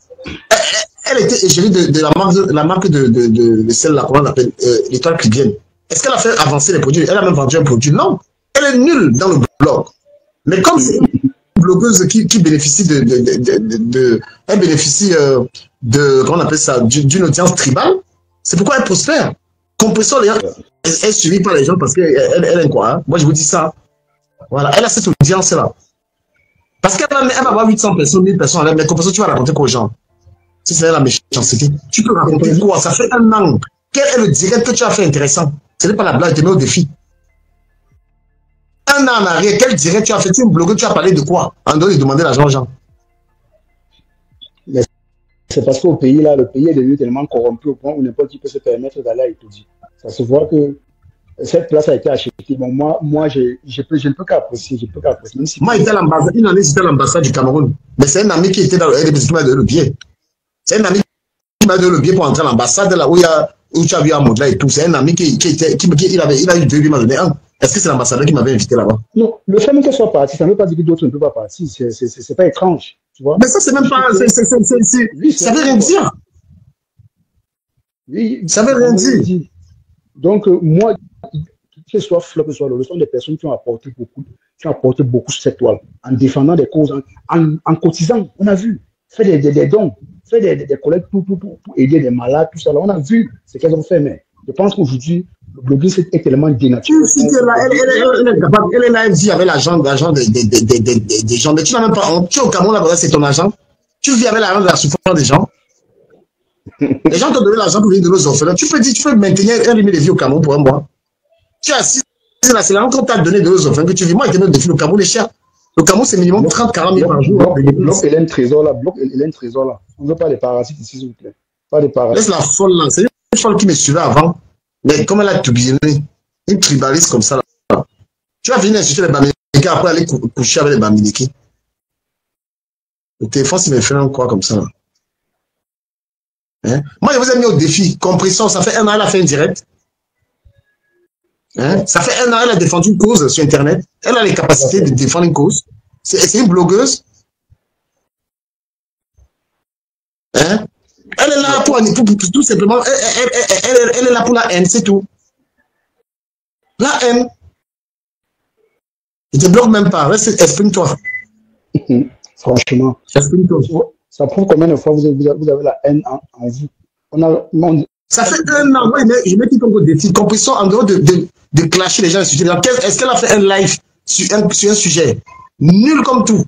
Elle était égérie de la marque de celle-là, comment on appelle, l'étoile Clibienne. Est-ce qu'elle a fait avancer les produits? Elle a même vendu un produit? Non. Elle est nulle dans le blog. Mais comme c'est une blogueuse qui bénéficie elle bénéficie comment on appelle ça, d'une audience tribale, c'est pourquoi elle prospère. Compression, elle est suivie par les gens parce qu'elle est quoi, hein? Moi, je vous dis ça. Voilà, elle a cette audience-là. Parce qu'elle va avoir 800 personnes, 1000 personnes, mais Compression, tu vas raconter quoi aux gens? Si c'est la méchanceté, tu peux raconter quoi? Ça fait un an. Quel est le direct que tu as fait intéressant? Ce n'est pas la blague, tu te mets au défi. Un an en arrière, quel direct tu as fait? Tu es une blogueuse, tu as parlé de quoi? En dehors de demander l'argent aux gens. Mais c'est parce qu'au pays, là, le pays est devenu tellement corrompu au point où n'importe qui peut se permettre d'aller à étudier. Ça se voit que cette place a été achetée. Bon, moi je ne peux qu'apprécier. Même si moi, j'étais à l'ambassade. Une année, j'étais à l'ambassade du Cameroun. Mais c'est un ami qui était dans le RDB qui m'a donné le billet. C'est un ami qui m'a donné le billet pour entrer à l'ambassade, là où tu as vu un mode là et tout. C'est un ami qui a eu deux, il m'a donné un. Est-ce que c'est l'ambassadeur qui m'avait invité là-bas? Non, le fait même qu'elle soit partie, ça ne veut pas dire que d'autres ne peuvent pas partir. C'est pas étrange, tu vois. Mais ça, c'est même pas. Ça veut rien dire. Oui, ça veut rien dire. Donc, moi, que ce soit Flop, que ce soit Lolo, ce sont des personnes qui ont apporté beaucoup sur cette toile, en défendant des causes, en cotisant. On a vu, fait des dons, fait des collectes pour aider les malades, tout ça. Là, on a vu ce qu'elles ont fait, mais je pense qu'aujourd'hui, le blogueur est tellement dénaturé. Elle est là, elle vit avec l'argent des gens. Mais tu n'as même pas honte. Tu es au Cameroun, là, c'est ton argent. Tu vis avec l'argent de la souffrance des gens. Les gens t'ont donné l'argent pour venir de nos orphelins. Tu peux maintenir un rythme de vie au Cameroun pour un mois. Tu es assis là, c'est là qu'on t'a donné de nos orphelins que tu vis. Moi, je te donne des filles. Le Cameroun est cher. Le Cameroun, c'est minimum 30-40 000 par jour. Bloc, il a un trésor là. On ne veut pas les parasites ici, s'il vous plaît. Pas des parasites. Laisse la folle là. C'est une folle qui me suivait avant. Mais comme elle a tourbillonné, une tribaliste comme ça, là, tu vas venir insulter les Bamileke après aller coucher avec les Bamileke. Le téléphone, s'il me fait un quoi comme ça. Là. Hein? Moi, je vous ai mis au défi. Compression, ça fait 1 an, elle a fait un direct. Hein? Ça fait 1 an, elle a défendu une cause sur Internet. Elle a les capacités de défendre une cause. C'est une blogueuse. Hein? Elle est là pour tout simplement. Elle est là pour la haine, c'est tout. La haine. Je te bloque même pas. Exprime-toi. Franchement. Exprime-toi. Ça prouve combien de fois vous avez la haine en vous. Ça fait 1 an. Moi, je mets tout comme au défi. Compression en dehors de clasher les gens sur le sujet. Est-ce qu'elle a fait un live sur un sujet? Nul comme tout.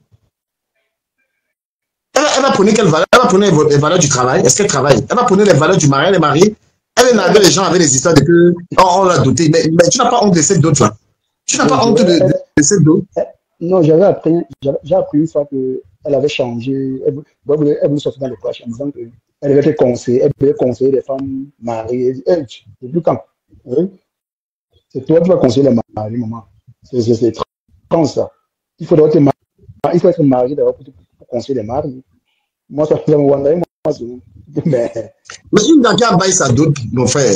Elle va prendre quelle valeur? Elle va prendre les valeurs du travail. Est-ce qu'elle travaille? Elle va prendre les valeurs du mari, elle est mariée. Elle est avec les gens avec des histoires de que on l'a doté. Mais tu n'as pas honte de cette dot là. Tu n'as pas honte de cette dot. Non, j'ai appris une fois qu'elle avait changé. Elle voulait sortir dans le clash en disant qu'elle devait conseiller les femmes mariées. Depuis quand? Oui. C'est toi qui vas conseiller les maris, maman. C'est trans ça. Il faut être marié d'abord pour conseiller les maris. Moi, ça faisait moi, mais une gars qui a baillé sa dot, mon frère.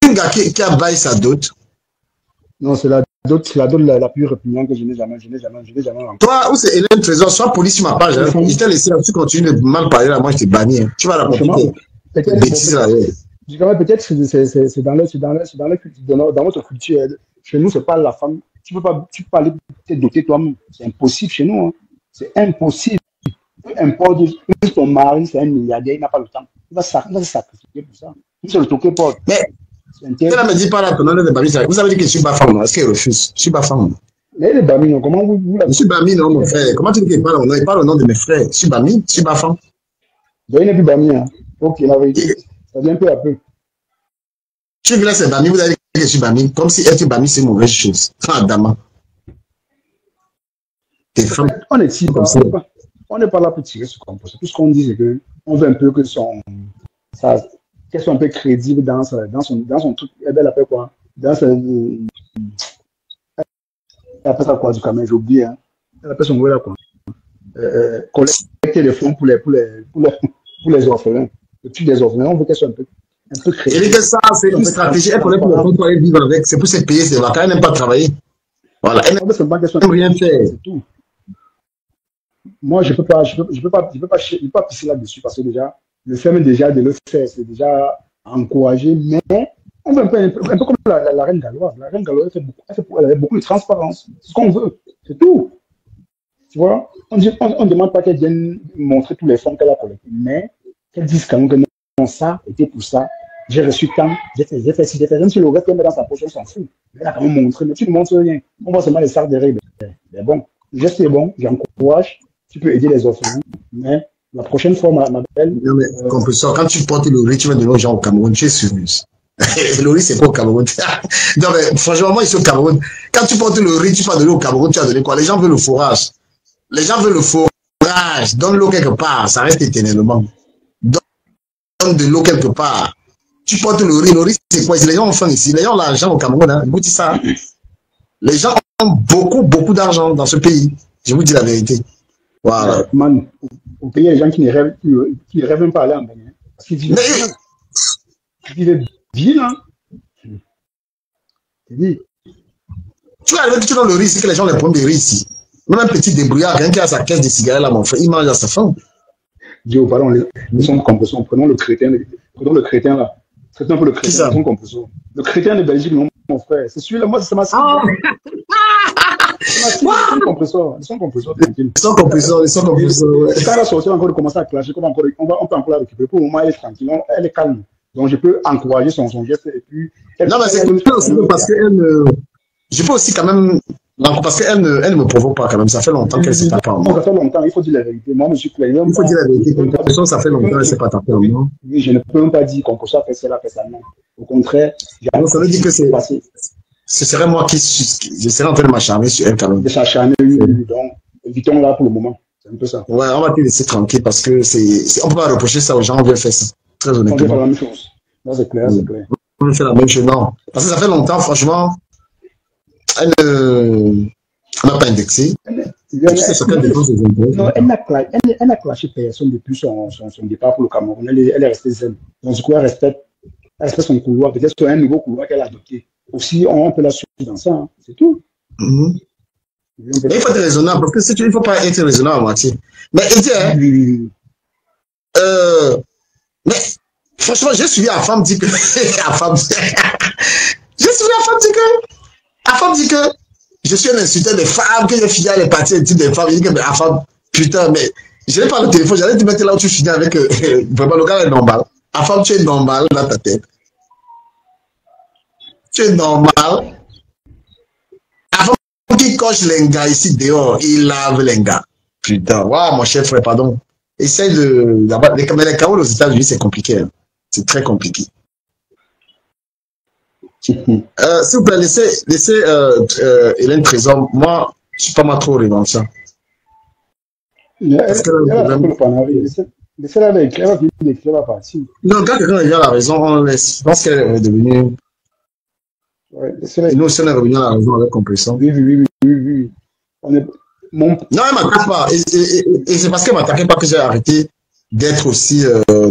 Une gars qui a baillé sa dot. Non, c'est la dot la plus répugnante que je n'ai jamais rencontrée. Toi, où c'est Hélène Trésor, sois poli sur ma page. Hein. Je t'ai laissé, tu continues de mal parler là, moi je t'ai banni. Hein. Tu vas la profiter. Bêtises là. Peut-être c'est dans votre culture. Chez nous, c'est pas la femme. Tu peux pas aller te doter toi-même. C'est impossible chez nous. Hein. C'est impossible. Peu importe, ton mari, c'est un milliardaire, il n'a pas le temps. Il va se sacrifier pour ça. Il se le toquer pas. Mais, elle me dit pas là, que vous avez dit que je suis bafam, est-ce qu'elle refuse? Je suis bafam. Mais les Bami, comment vous je suis Bami, non, mon frère. Comment tu dis qu'il parle au nom? Il parle au nom de mes frères. Je suis Bami, je suis bafam. Il n'est plus Bami, hein. Ok, la vérité, ça vient peu à peu. Tu veux là, c'est Bami, vous avez dit que je suis Bami, comme si être Bami, c'est une mauvaise chose. Ah, Dama. On est ici, on n'est pas là pour tirer ce qu'on peut. Tout ce qu'on dit, c'est qu'on veut un peu que qu'elle soit un peu crédible dans son truc. Elle appelle quoi? Elle appelle ça quoi du Cameroun, j'ai oublié. Hein. Elle appelle son mot là quoi. Collecter les fonds pour les orphelins. Le truc des orphelins, on veut qu'elle soit un peu crédible. Et que ça, c'est une stratégie. Elle connaît pour le fonds pour aller vivre avec. C'est pour se payer ses vacances. Elle n'aime pas travailler. Voilà. Elle n'aime rien faire. C'est tout. Moi, je peux pas pisser là-dessus parce que déjà, le fait même déjà de le faire, c'est déjà encouragé, mais on veut un peu comme la reine galloise. La reine galloise, elle avait beaucoup de transparence. C'est ce qu'on veut. C'est tout. Tu vois, on ne demande pas qu'elle vienne montrer tous les fonds qu'elle a collectés, mais qu'elle dise quand même que non, ça était pour ça. J'ai reçu tant, j'ai fait ci, j'ai fait. Même si le reste qu'elle met dans sa poche, on s'en fout. Elle a quand même montré, mais tu ne montres rien. On voit seulement les sacs de règles. Mais bon, le geste est bon, j'encourage. Tu peux aider les orphelins, mais la prochaine fois, ma belle. Non, mais quand tu portes le riz, tu vas donner aux gens au Cameroun, tu es sûr. Le riz, c'est pas au Cameroun. Non, mais franchement, moi, ici au Cameroun, quand tu portes le riz, tu vas donner au Cameroun, tu vas donner quoi? Les gens veulent le fourrage. Les gens veulent le fourrage. Donne-le quelque part, ça reste éternellement. Donne de l'eau quelque part. Tu portes le riz, c'est quoi? Les gens ont faim ici. Les gens ont l'argent au Cameroun, hein. Je vous dis ça. Les gens ont beaucoup d'argent dans ce pays. Je vous dis la vérité. Voilà. Man, au pays, il y a des gens qui ne rêvent même pas aller en Bénin. Parce qu'ils vivent bien, hein. Tu vas arriver que tu donnes le riz, c'est que les gens les prennent des riz ici. Même un petit débrouillard, rien qui a sa caisse de cigarettes là, mon frère, il mange à sa faim. Dieu, pardon, nous sommes composants. Prenons le crétin là. Traitons un peu le crétin, nous sommes composants. Le crétin de Belgique, non, mon frère. C'est celui-là, moi, c'est ma cible. Ils sont compresseurs. Ils sont compresseurs. Quand elle a sorti encore de commencer à clasher, on peut encore la récupérer. Pour le moment, elle est tranquille, elle est calme. Donc, je peux encourager son geste. Et puis, non, mais c'est aussi parce qu'elle je peux aussi quand même. Parce qu'elle ne me provoque pas quand même. Ça fait longtemps qu'elle ne s'est pas parlé. Ça fait longtemps, il faut dire la vérité. Moi, monsieur Claire, il faut dire la vérité. Compression, ça fait longtemps qu'elle ne s'est pas tapée. Oui, je ne peux même pas dire qu'on peut ça fait cela, fait ça. Non. Au contraire, ça veut dire que c'est passé. Ce serait moi je serais en train de m'acharner sur elle quand même. De s'acharner, oui. Donc, évitons là pour le moment. C'est un peu ça. Ouais, on va te laisser tranquille parce que on peut pas reprocher ça aux gens, on veut faire ça. Très honnêtement. On veut faire la même chose. Non, c'est clair, c'est clair. On veut faire la même chose, non. Parce que ça fait longtemps, franchement, On n'a pas indexé. Tu sais, chacun dépense ses intérêts. Non, elle n'a clashé personne depuis son départ pour le Cameroun. Elle est restée zen. Donc, du coup, elle respecte son couloir. Peut-être qu'il y a un nouveau couloir qu'elle a adopté. Aussi, on peut la suivre dans ça. Hein. C'est tout. Mais il faut être raisonnable, parce que il ne faut pas être raisonnable à moitié. Mais, mais franchement, j'ai suivi la femme dit que. La femme dit que. Je suis un insulteur des femmes, que j'ai fini à les parties intimes des femmes. Il dit que la femme, putain, mais je n'ai pas le téléphone, j'allais te mettre là où tu finis avec. Vraiment, le gars est normal. La femme, tu es normal dans ta tête. Tu es normal. La femme qui coche les gars ici dehors, il lave les gars. Putain, waouh, mon cher frère, pardon. Essaye de. Mais les chaos aux États-Unis, c'est compliqué. Hein. C'est très compliqué. S'il vous plaît, laissez Hélène Trésor. Moi, je ne suis pas mal trop dans ça. Laissez-la avec elle, elle va partir. Non, quand quelqu'un revient à la raison, on laisse. Je pense qu'elle est devenue. Ouais, nous, si on est revenu à la raison avec compression. Oui. Non, elle ne m'attaque pas. Et c'est parce qu'elle ne m'attaquait pas que j'ai arrêté d'être aussi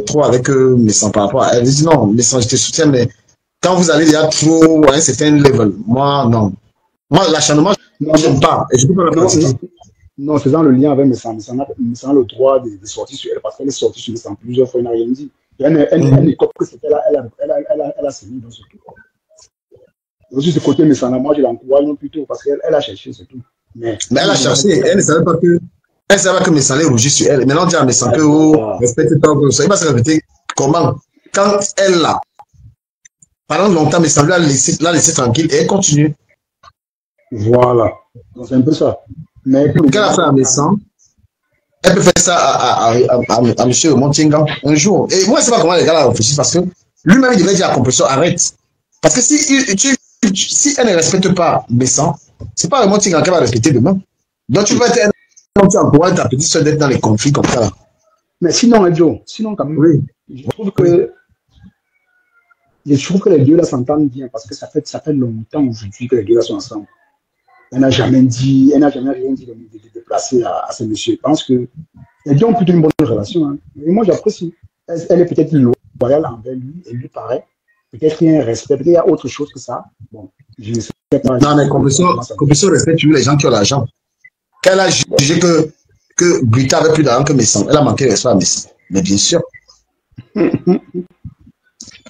trop avec mes sangs par rapport à elle. Elle dit non, mes sangs, je te soutiens, mais. Quand vous allez déjà trop à un certain level, moi, non. Moi, l'acharnement, je n'aime pas. Et je ne peux pas la pratiquer. Non, faisant le lien avec mes sangs a le droit de sortir sur elle parce qu'elle est sortie sur mes sangs plusieurs fois, elle n'a rien dit. Elle est comme que c'était là, elle a saigné dans ce truc. Aussi, ce côté mes sangs, moi, je l'encourage non plutôt parce qu'elle a cherché, c'est tout. Mais elle a cherché, elle ne savait pas que mes sangs allaient rougir sur elle. Maintenant, on dit à mes sangs que, oh, respecte-toi, il va se répéter comment, quand elle l'a. Pendant longtemps, mais ça lui a laissé tranquille et elle continue. Voilà. C'est un peu ça. Mais quand elle a fait à mes sangs, elle peut faire ça à M. Montingan un jour. Et moi, je ne sais pas comment les gars la réfléchissent parce que lui-même, il devait dire à la compression, arrête. Parce que si elle ne respecte pas mes sangs, ce n'est pas le Montingan qu'elle va respecter demain. Donc, tu vas être tu encourages ta petite soeur d'être dans les conflits comme ça. Là. Mais sinon, Joe, quand même, oui. Je trouve que les deux là s'entendent bien parce que ça fait longtemps aujourd'hui que les deux là sont ensemble. Elle n'a jamais rien dit de déplacer à ce monsieur. Je pense que les deux ont plutôt une bonne relation. Hein. Et moi, j'apprécie. Elle est peut-être loyale envers lui, et lui paraît. Peut-être qu'il y a un respect, peut-être qu'il y a autre chose que ça. Bon, je ne sais pas. Non, mais compression respecte les gens qui ont l'argent. Quand elle a jugé que Brita avait plus d'argent que Messan, elle a manqué de respect à Messan. Mais bien sûr.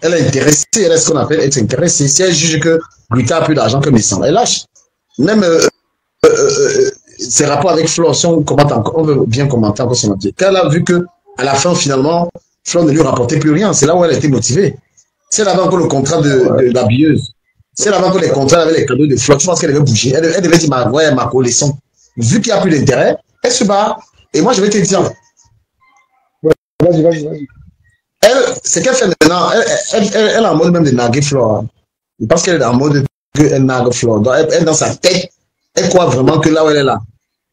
Elle est intéressée, elle est ce qu'on appelle être intéressée. Si elle juge que Brita a plus d'argent que Messan, elle lâche. Même ses rapports avec Flore, si on veut bien commenter encore son objet. Quand elle a vu que à la fin, finalement, Flore ne lui rapportait plus rien, c'est là où elle était motivée. Si elle avait encore le contrat de l'habilleuse, si elle avait encore les contrats avec les cadeaux de Flore, je pense qu'elle devait bouger. Elle devait dire, ma collection. Vu qu'il n'y a plus d'intérêt, elle se bat. Et moi, je vais te dire. Vas-y. Elle, c'est qu'elle fait maintenant, elle est en mode même de naguer Flore. Je pense qu'elle est en mode qu'elle nague Flore. Donc, elle, dans sa tête, elle croit vraiment que là où elle est là.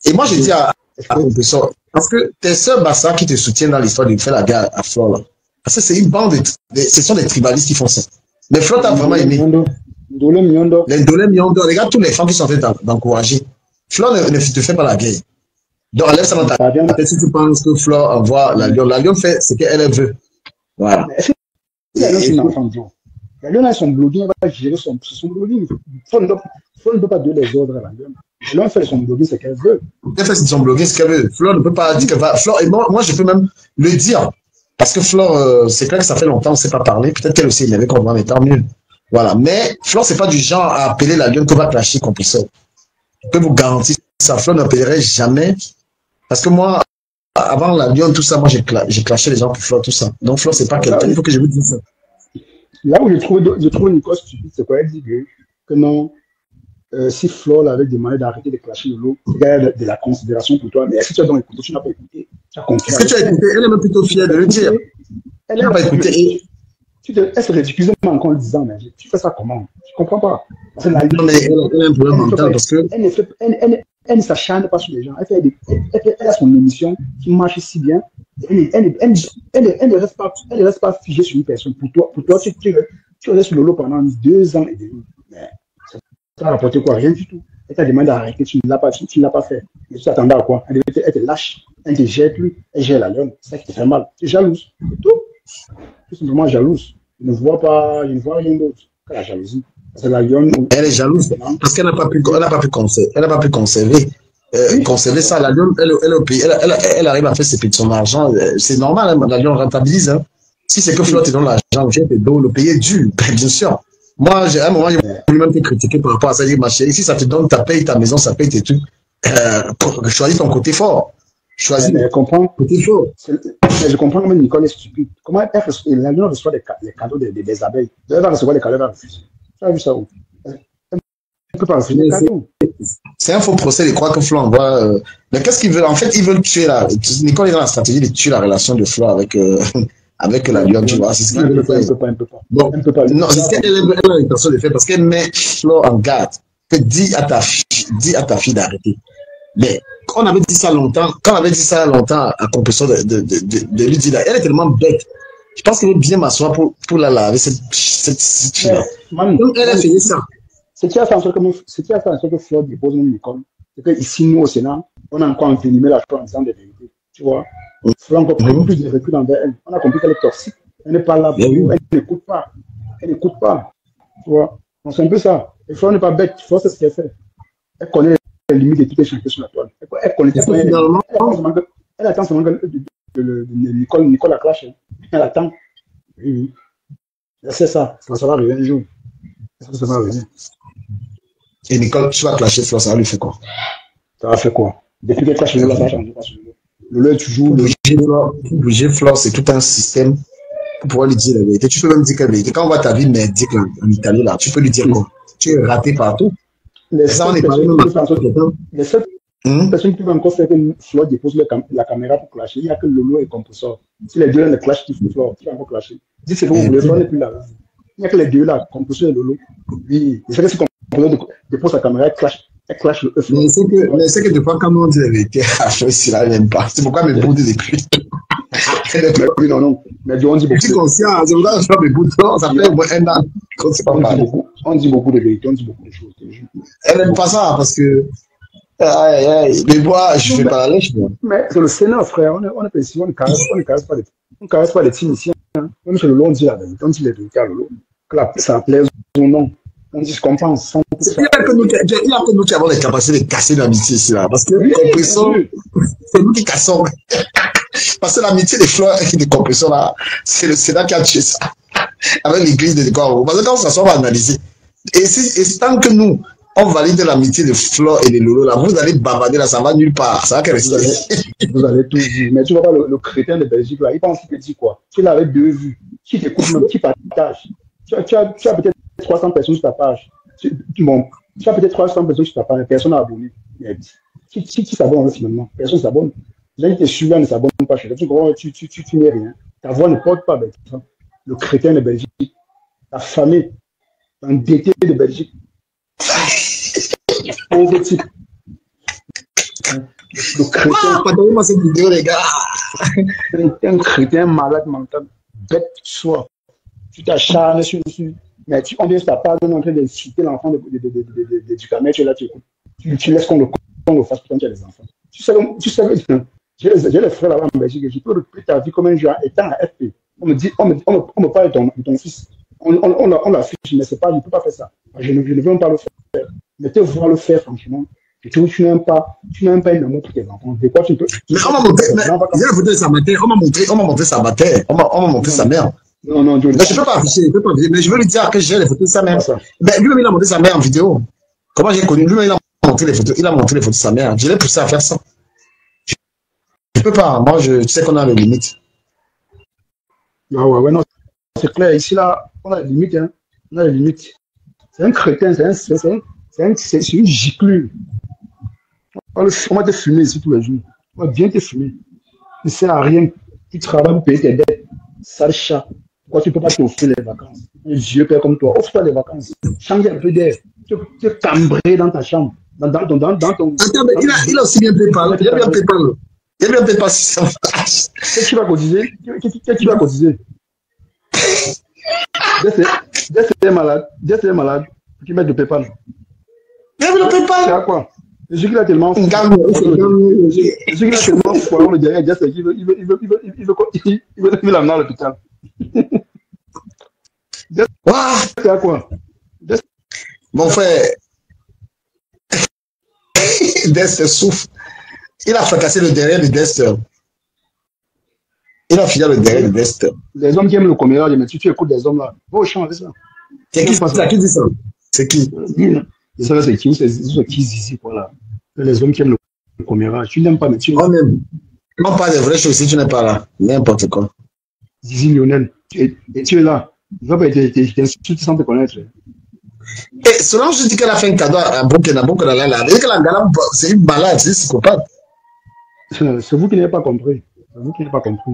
Et moi, je dis à Compression, parce que tes sœurs Bassa qui te soutiennent dans l'histoire de faire la guerre à Flore, là. Parce que c'est une bande ce sont des tribalistes qui font ça. Mais Flore t'a vraiment aimé. Les Dolé Miondo, regarde tous les femmes qui sont en train d'encourager. Flore ne te fait pas la guerre. Donc, enlève ça dans ta tête si tu penses que Flore envoie la Lyon. La Lyon fait ce qu'elle veut. Voilà. La Lyon a son blogging, elle va gérer son blogging. Flore ne peut pas donner les ordres à la Lyon. La Lyon fait son blogging ce qu'elle veut. Elle fait son blogging ce qu'elle veut. Flore ne peut pas dire qu'elle va. Flore, et moi, je peux même le dire. Parce que Flore, c'est clair que ça fait longtemps, on ne s'est pas parlé. Peut-être qu'elle aussi, il avait contre moi, mais tant mieux. Voilà. Mais Flore, c'est pas du genre à appeler la Lyon qu'on va clasher contre ça. Je peux vous garantir ça. Flore n'appellerait jamais. Parce que moi, avant la Lyon, tout ça, moi, j'ai clashé les gens pour Flore, tout ça. Donc, Flore, c'est pas quelqu'un. Il faut que je vous dise ça. Là où je trouve Nico stupide, c'est quoi? Elle dit que non, si Flore avait demandé d'arrêter de clasher le lot, il y a de la considération pour toi. Mais est-ce que tu as donc écouté? Tu n'as pas écouté. Est-ce que tu as écouté? Elle est même plutôt fière de le dire. Elle n'a pas écouté. Elle se ridiculise même encore en le disant, mais tu fais ça comment? Je ne comprends pas. Non, mais elle a un problème mental parce que. Elle ne s'acharne pas sur les gens. Elle a son émission qui marche si bien. Elle ne reste pas figée sur une personne. Pour toi, tu restes sur le lot pendant 2 ans et demi. Mais ça n'a rapporté quoi? Rien du tout. Elle t'a demandé d'arrêter, tu ne l'as pas fait. Mais tu t'attendais à quoi? Elle te lâche, elle te jette plus, elle gère la lionne. C'est ça qui te fait mal. Tu es jalouse. C'est tout. Tout simplement jalouse. Je ne vois rien d'autre que la jalousie. C'est la lionne. Elle est jalouse parce qu'elle n'a pas pu conserver. Conserver ça, la lionne, elle arrive à faire ses petits son argent. C'est normal, hein, la lionne rentabilise. Hein. Si c'est que Flo te donne l'argent, le payer est dur, bien sûr. Moi, à un moment, j'ai voulu même te critiquer par rapport à ça. J'ai dit, ma chérie, si ça te donne, ta paye, ta maison, ça paye tes trucs. Choisis ton côté fort. Choisis ton côté fort. Je comprends comment Nicole est stupide. Comment la lionne reçoit les cadeaux des abeilles. Elle va recevoir les cadeaux, elle va refuser. Tu as vu ça où? C'est un faux procès de croire que Flo envoie. Mais qu'est-ce qu'ils veulent? En fait, ils veulent tuer la. Nicole est dans la stratégie de tuer la relation de Flo avec la lionne, tu vois. C'est ce qu'il veut faire. Elle ne peut pas. Non, c'est ce qu'elle a l'intention de faire parce qu'elle met Flo en garde. Que dis à ta fille d'arrêter. Mais quand on avait dit ça longtemps à Compressor de lui dire, elle est tellement bête. Je pense qu'elle veut bien m'asseoir pour la laver, cette fille-là. Donc, elle a fait ça. Ce qui a fait en sorte que Flo dépose une Nicole, c'est qu'ici, nous, au Sénat, on a encore envenimé la chose en disant des vérités. Tu vois? Flo a encore pris plus de recul envers elle. On a compris qu'elle est toxique. Elle n'est pas là pour nous. Elle n'écoute pas. Elle n'écoute pas. Tu vois? Donc, c'est un peu ça. Et Flo n'est pas bête. Flo, c'est ce qu'elle fait. Elle connaît les limites de toutes les chantiers sur la toile. Elle connaît. Elle attend seulement que Nicole la clash. Elle attend. Oui. C'est ça. Ça va arriver un jour. Ça va arriver. Et Nicole, tu vas clasher Flo, ça va lui faire quoi? Ça va faire quoi? Depuis qu'elle clash Lolo, ça va changer. Lolo est toujours. Pour bouger Flo, c'est tout un système pour pouvoir lui dire la vérité. Tu peux même dire la vérité. Quand on voit ta vie merdique en Italie, là, tu peux lui dire quoi? Tu es raté partout. Les seules personnes qui peuvent encore faire que Flo dépose la caméra pour clasher, il n'y a que Lolo et Compressor. Si les deux là ne clashent plus Flo, tu vas encore clasher. Si c'est bon, le Flo n'est plus là. Il n'y a que les deux là, Compressor et Lolo. Oui, c'est que si Compressor dépose sa caméra, elle clash le œuf. Mais c'est que des fois, quand on dit la vérité, il n'aime pas. C'est pourquoi mes boudes depuis. Oui, non. Mais on dit beaucoup. Je suis conscient, c'est pourquoi je fais mes boudes. Ça fait au moins un an. On dit beaucoup de vérité, on dit beaucoup de choses. Elle n'aime pas ça parce que. Mais moi, je fais pas la lèche. Mais c'est le Sénat, frère. On est ici, on ne caresse pas les techniciens. Même chez Lolo, on dit la vérité. On dit les vérités à Lolo. Que ça plaise ou non. On dit ce qu'on pense. Il y a que nous qui avons les capacités de casser l'amitié ici, là. Parce que Compressor, c'est nous qui cassons. Parce que l'amitié des fleurs et des Compressor, là, c'est le Sénat qui a tué ça. Avec l'église de Décor. Parce que quand on s'assoit, on va analyser. Et tant que nous, on valide l'amitié de Flo et de Lolo, là, vous allez bavarder, là, ça va nulle part. Ça va qu'elle reste. Vous allez tout dire. Mais tu vois pas le crétin de Belgique, là, il pense qu'il te dit quoi? Tu l'avais deux vues. Qui t'écoute même, qui partage. Tu as peut-être 300 personnes sur ta page. Tu as peut-être 300 personnes sur ta page, personne n'a abonné. Qui s'abonne finalement? Personne ne s'abonne. Les gens qui te suivent là ne s'abonnent pas chez toi. Tu n'es rien. Ta voix ne porte pas, le crétin de Belgique, la famille, l'endetté de Belgique. Pauvre type. Le crétin. Pardonnez-moi cette vidéo, les gars. Un crétin malade mental. Bête soit. Tu t'acharnes sur. Mais on vient sur ta page, on est en train d'insulter l'enfant du camé, tu es là, tu écoutes. Tu laisses qu'on le fasse quand tu as des enfants. Tu sais, j'ai les frères là-bas en Belgique, je peux reprendre ta vie comme un joueur étant à FP. On me parle de ton fils. On l'affiche, mais c'est pas, je ne peux pas faire ça. Je ne veux même pas le faire. Mais te voir le faire, franchement, tu n'aimes pas un amour pour tes enfants. De quoi tu peux. Mais on m'a montré, j'ai la photo de sa mère, on m'a montré sa bataille, on m'a montré sa mère. Non, mais je ne peux pas afficher, mais je veux lui dire que j'ai les photos de sa mère. Mais lui-même, il a montré sa mère en vidéo. Comment j'ai connu? Lui-même, il a montré les photos de sa mère. Je l'ai poussé à faire ça. Je ne peux pas. Moi, tu sais qu'on a les limites. Ah ouais, non. C'est clair. Ici, là, on a les limites. Hein. On a les limites. C'est un crétin, c'est une giclure. On va te fumer ici tous les jours. On va bien te fumer. Tu ne sers à rien. Tu travailles pour payer tes dettes. Sale chat. Pourquoi tu ne peux pas t'offrir les vacances? Un vieux père comme toi, offre-toi les vacances. Change un peu d'air. Tu es cambré dans ta chambre. Dans ton... Attends, mais il a aussi bien PayPal. Il a bien PayPal. Il a bien PayPal si ça marche. Qu'est-ce que tu vas cotiser? Qu'est-ce que tu vas cotiser? Dès que tu es malade, tu mets de PayPal. Mais vous ne pouvez C'est pas. à quoi? Je sais qu'il a tellement fou. Gagne, Je sais qu'il a tellement fou. Le derrière, il veut l'amener à l'hôpital. Waouh. C'est à quoi? Mon frère, Dexter souffre. Il a fracassé le derrière de Dexter. Il a fini le derrière de Dexter. Les hommes qui aiment le commérage, mais tu écoutes des hommes là. Va au champ avec ça. C'est qui ça? Qui dit ça? C'est qui? Ça, c'est qui? C'est qui ici, voilà. Les hommes qui aiment le commérage. Tu n'aimes pas, mais tu Oh, même. Non, pas des vraies choses si tu n'es pas là. N'importe quoi. Zizi Lionel. Et tu es là. Il va pas t'insulter sans te connaître. Et selon je dis qu'elle a fait un cadeau à Burkina là. Elle dit que la gamme, c'est une malade, c'est une psychopathe. C'est vous qui n'avez pas compris. C'est vous qui n'avez pas compris.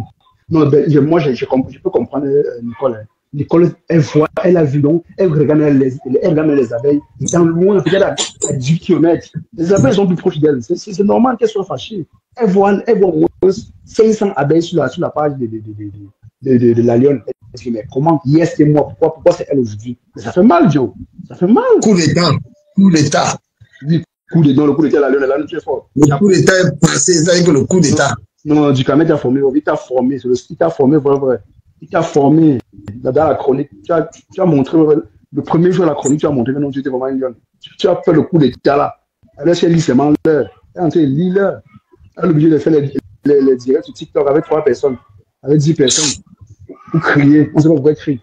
Non, ben, moi, je peux comprendre Nicole. Nicole, elle a vu donc, elle regarde les abeilles. Dans loin, peut-être à 18 km. Les abeilles sont plus proches d'elle. C'est normal qu'elle soit fâchée. Elle voit au moins 500 abeilles sur la page de la lionne. Elle dit, mais comment? Yes, c'est moi. Pourquoi c'est elle aujourd'hui? Ça fait mal, Joe. Ça fait mal. Coup d'État. Coup d'État. Oui, coup d'État, le coup d'État, la lionne, tu es fort. Le coup d'État est passé, c'est que le coup d'État. Non, du Camet t'a formé, il t'a formé, il t'a formé, vrai. Il t'a formé dans la chronique. Tu as montré, le premier jour de la chronique, tu as montré que non, tu étais vraiment une lionne. Tu as fait le coup d'État là. Elle s'est lit seulement l'heure. Elle est entrée, lit l'heure. Elle est obligée de faire les directs sur TikTok avec 3 personnes, avec 10 personnes. Pour crier. On ne sait pas pourquoi elle crie.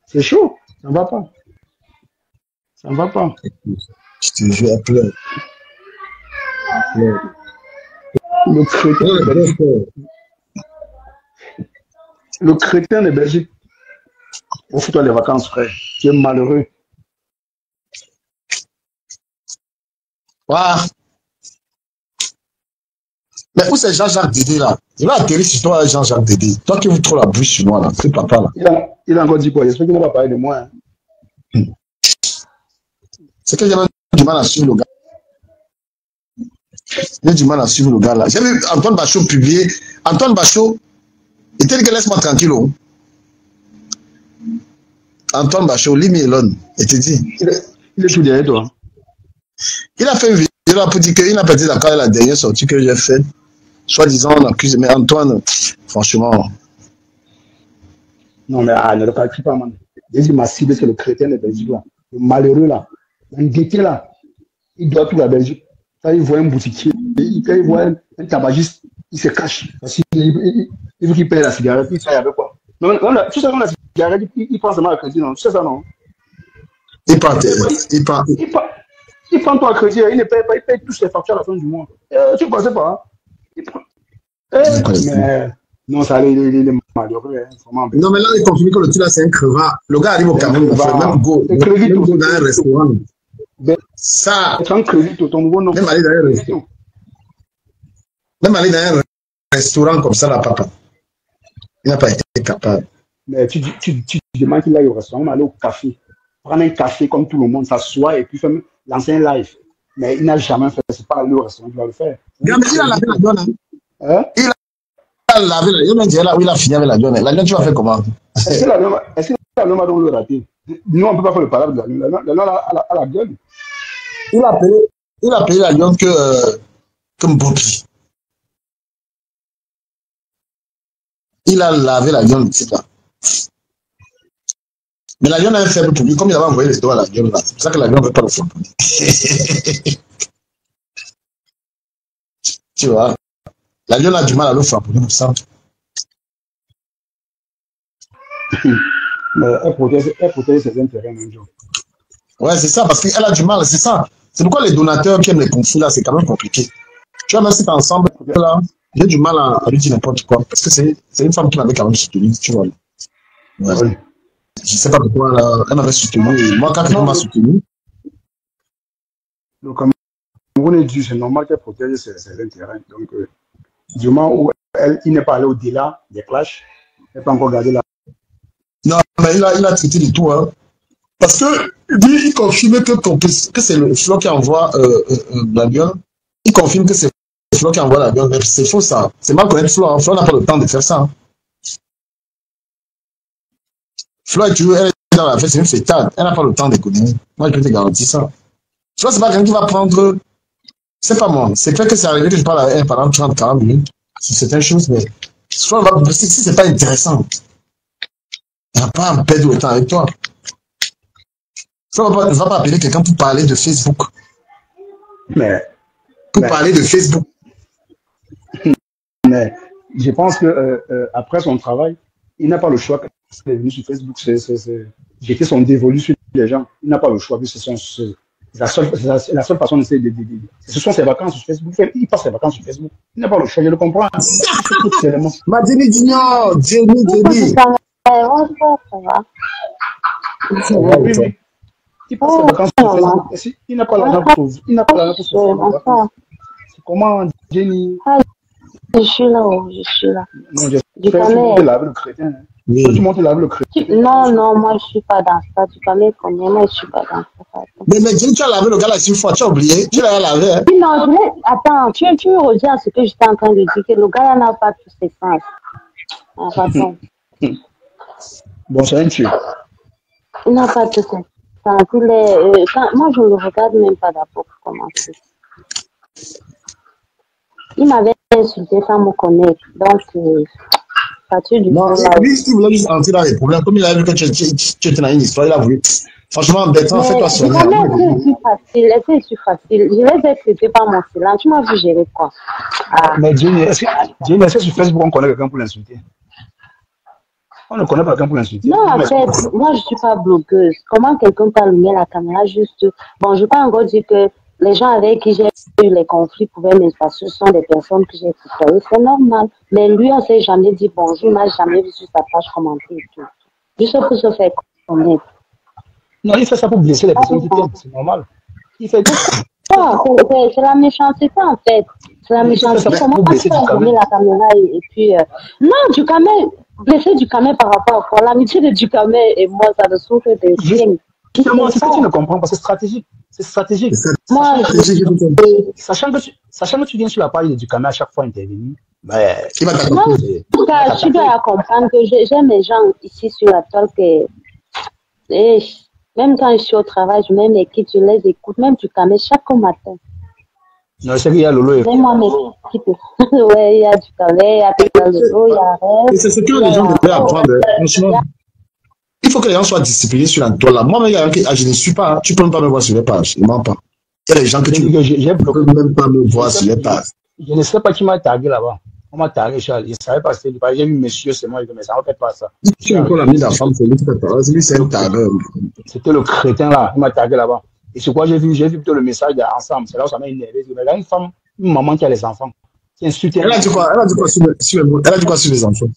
C'est chaud. Ça ne va pas. Ça ne va pas. Je te jure, à pleurer. Le crétin de Belgique. On fout toi les vacances, frère. Tu es malheureux. Waouh. Mais où c'est Jean-Jacques Dédé là? Il va atterrir sur toi, Jean-Jacques Dédé. Toi qui ouvres trop la bouche sur moi là, c'est papa là. Il a encore dit quoi? J'espère qu'il ne va pas parler de moi. Hein. C'est que j'avais du mal à suivre le gars. J'ai du mal à suivre le gars là. J'ai vu Antoine Bachot publier. Antoine Bachot, il t'a dit que laisse-moi tranquille. Oh. Antoine Bachot, leave me alone. Il te dit. Il est tout derrière toi. Il a fait une vidéo pour dire qu'il n'a pas été d'accord avec la dernière sortie que j'ai faite. Soi-disant, on accuse. Mais Antoine, franchement. Non, mais ne le calcule pas, man. J'ai dit ma cible, c'est le crétin de Belgique là. Le malheureux là. Le guetté là. Il doit tout la Belgique. Quand il voit un boutiquier, quand il voit un tabagiste, il se cache. Parce qu'il veut qu'il paye la cigarette, il fait avec quoi. Non, tu sais, quand la cigarette, il prend seulement le crédit, non? Tu sais ça, non? Il prend toi le crédit, il ne paye pas, il paye toutes les factures à la fin du mois. Tu ne pensais pas, hein? Il prend. Mais non, ça, il est malheureux, hein, vraiment. Non, mais là, il confirme que le truc là, c'est un crevard. Le gars arrive au Cameroun, il fait même go dans un restaurant. Ça, même aller dans un restaurant comme ça, là, papa. Il n'a pas été capable. Mais tu demandes qu'il aille au restaurant, aller au café. Prendre un café comme tout le monde, s'asseoir et puis lancer un live. Mais il n'a jamais fait, c'est pas aller au restaurant qu'il va le faire. Il a lavé la donne. Hein? Il a lavé la donne. Il a où il a fini avec la donne. La donne, tu vas faire comment? Est-ce que la donne va donc le rater? Nous, on ne peut pas faire le parable de la donne. La donne à la gueule. Il a payé la lionne comme Bobby. Il a lavé la lionne, c'est là. Mais la lionne a un faible pour lui, comme il avait envoyé les doigts à la lionne là. C'est pour ça que la lionne ne veut pas le faire. Tu vois, la lionne a du mal à le faire pour lui, ça. Mais elle protège ses intérêts, même jour. Ouais, c'est ça, parce qu'elle a du mal, c'est ça. C'est pourquoi les donateurs qui aiment les conflits là, c'est quand même compliqué. Tu vois, même si t'es ensemble, là, j'ai du mal à lui dire n'importe quoi. Parce que c'est une femme qui m'avait quand même soutenu, tu vois. Ouais. Oui. Je sais pas pourquoi elle m'avait soutenu. Et moi, quand elle m'a soutenu. Donc, comme on est dit, c'est normal qu'elle protège ses intérêts. Donc, du moment où il n'est pas allé au-delà des clashs, elle peut encore garder la. Non, mais il a traité de tout, hein. Parce que lui, il confirme que c'est le Flo qui envoie l'avion. Il confirme que c'est le Flo qui envoie l'avion. Mais c'est faux ça. C'est mal connaître Flo. Hein. Flo n'a pas le temps de faire ça. Hein. Flo est toujours elle est dans la fête, c'est une fêtade. Elle n'a pas le temps d'économiser. Moi, je peux te garantir ça. Tu vois, c'est pas quelqu'un qui va prendre. C'est pas moi. C'est clair que c'est arrivé que je parle à un pendant 30-40 minutes. C'est certaines choses, mais si c'est pas intéressant, il n'y a pas un perdre de temps avec toi. Tu ne vas pas appeler quelqu'un pour parler de Facebook. Parler de Facebook. Mais je pense que après son travail, il n'a pas le choix. Il est venu sur Facebook. Jeter son dévolu sur les gens. Il n'a pas le choix. C'est la seule façon de ce sont ses vacances sur Facebook. Il passe ses vacances sur Facebook. Il n'a pas le choix, je le comprends. Madini Dignon, Jenny. Oui. Il passe ses vacances sur Facebook. Il n'a pas l'argent pour se. C'est comment, Jenny? Je suis là. Non, je monte laver le crétin. Tu montes laver le crétin. Non, moi je suis pas dans ça. Tu connais combien, moi je suis pas dans ça. Mais Jenny, tu as lavé le gars là une fois, tu as oublié. Tu l'as lavé. Hein? Non, attends, tu me redis ce que j'étais en train de dire, que le gars là n'a pas tous ses sens. Bon, c'est un tueur. Il n'a pas tous ses sens. Moi je ne le regarde même pas d'abord pour commencer. Il m'avait insulté sans me connaître. Donc, non, lui, il voulait juste entrer dans les problèmes. Comme il a vu que tu étais dans une histoire, il a voulu. Franchement, embêtant, fais-toi soigner. C'est facile. Je laisse être traité par mon silence. Tu m'as vu gérer quoi? Mais Jenny, est-ce que sur Facebook, on connaît quelqu'un pour l'insulter? On ne connaît pas quelqu'un pour l'insulter. Non, en fait, moi, je ne suis pas blogueuse. Comment quelqu'un peut allumer la caméra juste... Bon, je ne vais pas encore dire que les gens avec qui j'ai eu les conflits pouvaient m'effacer. Ce sont des personnes que j'ai tutoyées. C'est normal. Mais lui, on ne s'est jamais dit bonjour. Il ne m'a jamais vu sur sa page commenter et tout. Juste pour se faire connaître. Non, il fait ça pour blesser les personnes qui t'aiment. C'est normal. Il fait ça. C'est la méchanceté, en fait. C'est la méchanceté. Comment tu peux allumer la caméra et puis... Non, Ducamel, blesser Ducamel par rapport à quoi? L'amitié de Ducamel et moi, ça ne souffre de rien. Moi, c'est ce que tu ne comprends pas. C'est stratégique. C'est stratégique. Moi, sachant que tu viens sur la page de Ducamel à chaque fois intervenir, tu dois comprendre que j'aime les gens ici sur la toile que... Même quand je suis au travail, je mets mes kits, je les écoute, même Ducamel chaque matin. Non, c'est qu'il y a Lolo. Ouais, il y a Ducamel, il y a Lolo, il y a Rêve. C'est ce que les gens devraient apprendre. Franchement, il faut que les gens soient disciplinés sur la toile. Moi, je ne suis pas. Tu ne peux pas me voir sur les pages. Je ne mens pas. Il y a des gens que tu ne peux même pas me voir sur les pages. Je ne sais pas qui m'a tagué là-bas. On m'a tagué, Charles. Je ne savais pas c'était j'ai vu monsieur, c'est moi, mais ça ne fait pas ça. Tu es encore l'ami de la femme, c'est lui qui fait pas. Lui, c'est un tagueur. C'était le crétin là. Il m'a tagué là-bas. Et c'est quoi j'ai vu plutôt le message ensemble. C'est là où ça m'a énervé. Mais là, une maman qui a les enfants. C'est insulté. Elle a dit quoi sur les enfants?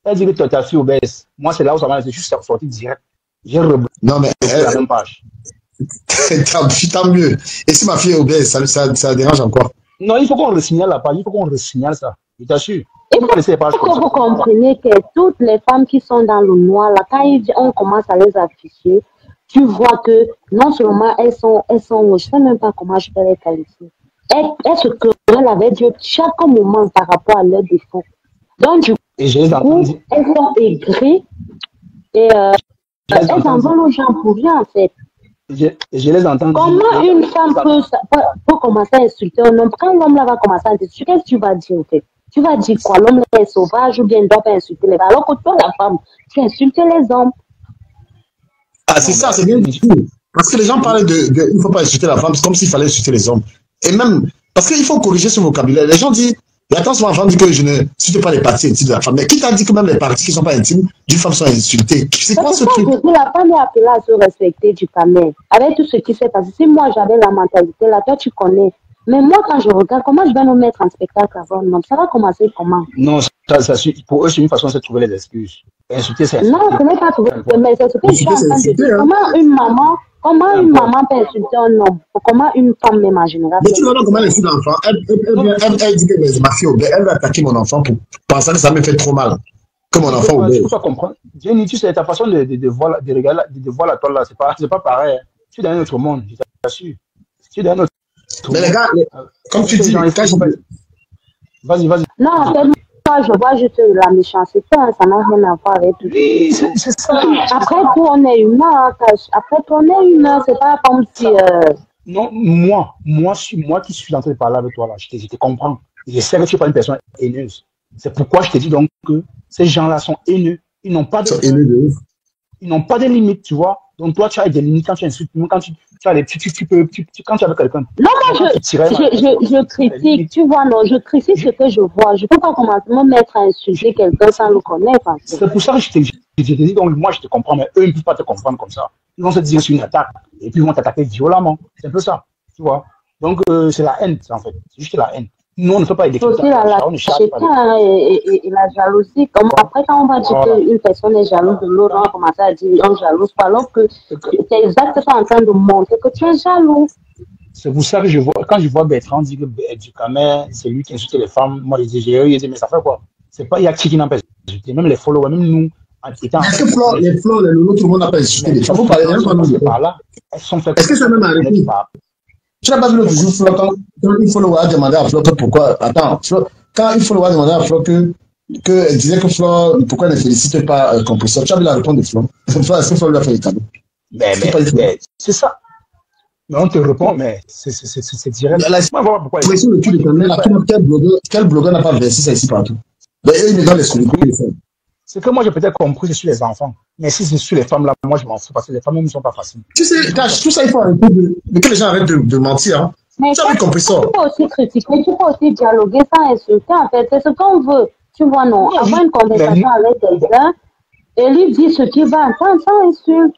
Elle dit que ta fille obèse. Moi, c'est là où ça m'a énervé. Je suis sorti direct. J'ai rebloqué. Non, mais la même page. Tant mieux. Et si ma fille est obèse, ça dérange encore? Non, il faut qu'on resignale la page. Il faut qu'on resignale ça. Je t'assure. Il faut que vous compreniez que toutes les femmes qui sont dans le noir, là, quand on commence à les afficher, tu vois que non seulement elles sont, je ne sais même pas comment je peux les qualifier. Elles se querellent avec Dieu chaque moment par rapport à leurs défauts. Donc, du coup, elles sont aigries et elles en veulent aux gens pour rien, en fait. Je les entends. Comment une femme peut commencer à insulter un homme? Quand l'homme là va commencer à insulter, qu'est-ce que tu vas dire, en fait? Tu vas dire quoi? L'homme est sauvage ou bien il ne doit pas insulter les femmes? Alors que toi, la femme, tu insultes les hommes. Ah, c'est ça, c'est bien dit. Parce que les gens parlent il ne faut pas insulter la femme, c'est comme s'il fallait insulter les hommes. Et même, parce qu'il faut corriger ce vocabulaire. Les gens disent, et attention, ma femme dit que je ne insulte pas les parties intimes de la femme. Mais qui t'a dit que même les parties qui ne sont pas intimes d'une femme sont insultées? C'est quoi ce truc? La femme est appelée à se respecter du Ducamel. Avec tout ce qui s'est passé, si moi j'avais la mentalité là, toi tu connais. Mais moi, quand je regarde, comment je vais nous mettre en spectacle avant? Non, ça va commencer comment? Non, pour eux, c'est une façon de trouver les excuses. Insulter, c'est insulter. Non, ce n'est pas trouver, mais c'est ce que je suis en train de dire. Comment une maman peut insulter un homme? Comment une femme même en général? Mais tu vois comment elle insulte l'enfant? Elle dit que ma fille obèse, elle va attaquer mon enfant pour penser que ça me fait trop mal. Que mon enfant obèse. Il faut comprendre. Jenny, tu sais, ta façon de voir la toile là, c'est pas pareil. Tu es dans un autre monde, je t'assure. Tu es dans un autre. Mais les gars, comme tu dis, vas-y. Non, en fait, moi, je vois juste la méchanceté, hein, ça n'a rien à voir avec tout. Oui, c'est ça. Après tout, on est humain. C'est pas comme si Non, moi qui suis en train de parler avec toi là, je te comprends. Je sais que tu n'es pas une personne haineuse. C'est pourquoi je te dis donc que ces gens-là sont haineux. Ils n'ont pas de, Ils sont haineux de ouf. ils n'ont pas de limites, tu vois. Donc toi, tu as des limites quand tu insultes, quand tu as les, quand tu es avec quelqu'un. Non, moi, je critique, tu vois, non, je critique ce que je vois. Je ne peux pas commencer à me mettre à insulter quelqu'un sans le connaître. En fait. C'est pour ça que je te dis, donc moi, je te comprends, mais eux, ils ne peuvent pas te comprendre comme ça. Ils vont se dire c'est une attaque, et puis ils vont t'attaquer violemment. C'est un peu ça, tu vois. Donc, c'est la haine, en fait. C'est juste la haine. Nous, on ne peut pas aider. C'est aussi la lâcheté et la jalousie. Comme après, quand on va dire qu'une personne est jalouse de l'autre, on va commencer à dire on est jalouse, alors que tu es exactement en train de montrer que tu es jaloux. C'est pour ça que quand je vois Bertrand dire que Ducamer, c'est lui qui insulte les femmes, moi, j'ai dit, mais ça fait quoi? C'est pas Yaki qui n'empêche d'insulter, même les followers, même nous. Est-ce que les fleurs, les loulous, tout le monde n'a pas insulté les femmes? Vous parlez rien, par là. Elles sont faites. Est-ce que c'est même arrêté? Tu n'as pas vu le jour Flo, quand une follower a demandé à Flo pourquoi. Attends, quand une follower a demandé à Flo elle disait que Flo, pourquoi elle ne félicite pas Compresseur, tu as vu la réponse de Flo? Est-ce que Flo lui a fait les cadeaux? Mais c'est ça. Mais on te répond, mais c'est direct. Quel blogueur n'a pas versé ça ici partout? Mais eux, ils me donnent les solutions. Ce que moi j'ai peut-être compris, c'est sur les enfants. Mais si c'est sur les femmes là, moi je m'en fous parce que les femmes ne sont pas faciles. Tu sais, tout ça, il faut arrêter que les gens arrêtent de mentir. Hein. Mais tu peux aussi critiquer, tu peux aussi dialoguer sans insulter. En fait, c'est ce qu'on veut. Tu vois, non, avoir une conversation avec quelqu'un et lui dire ce qu'il va entendre sans insulte.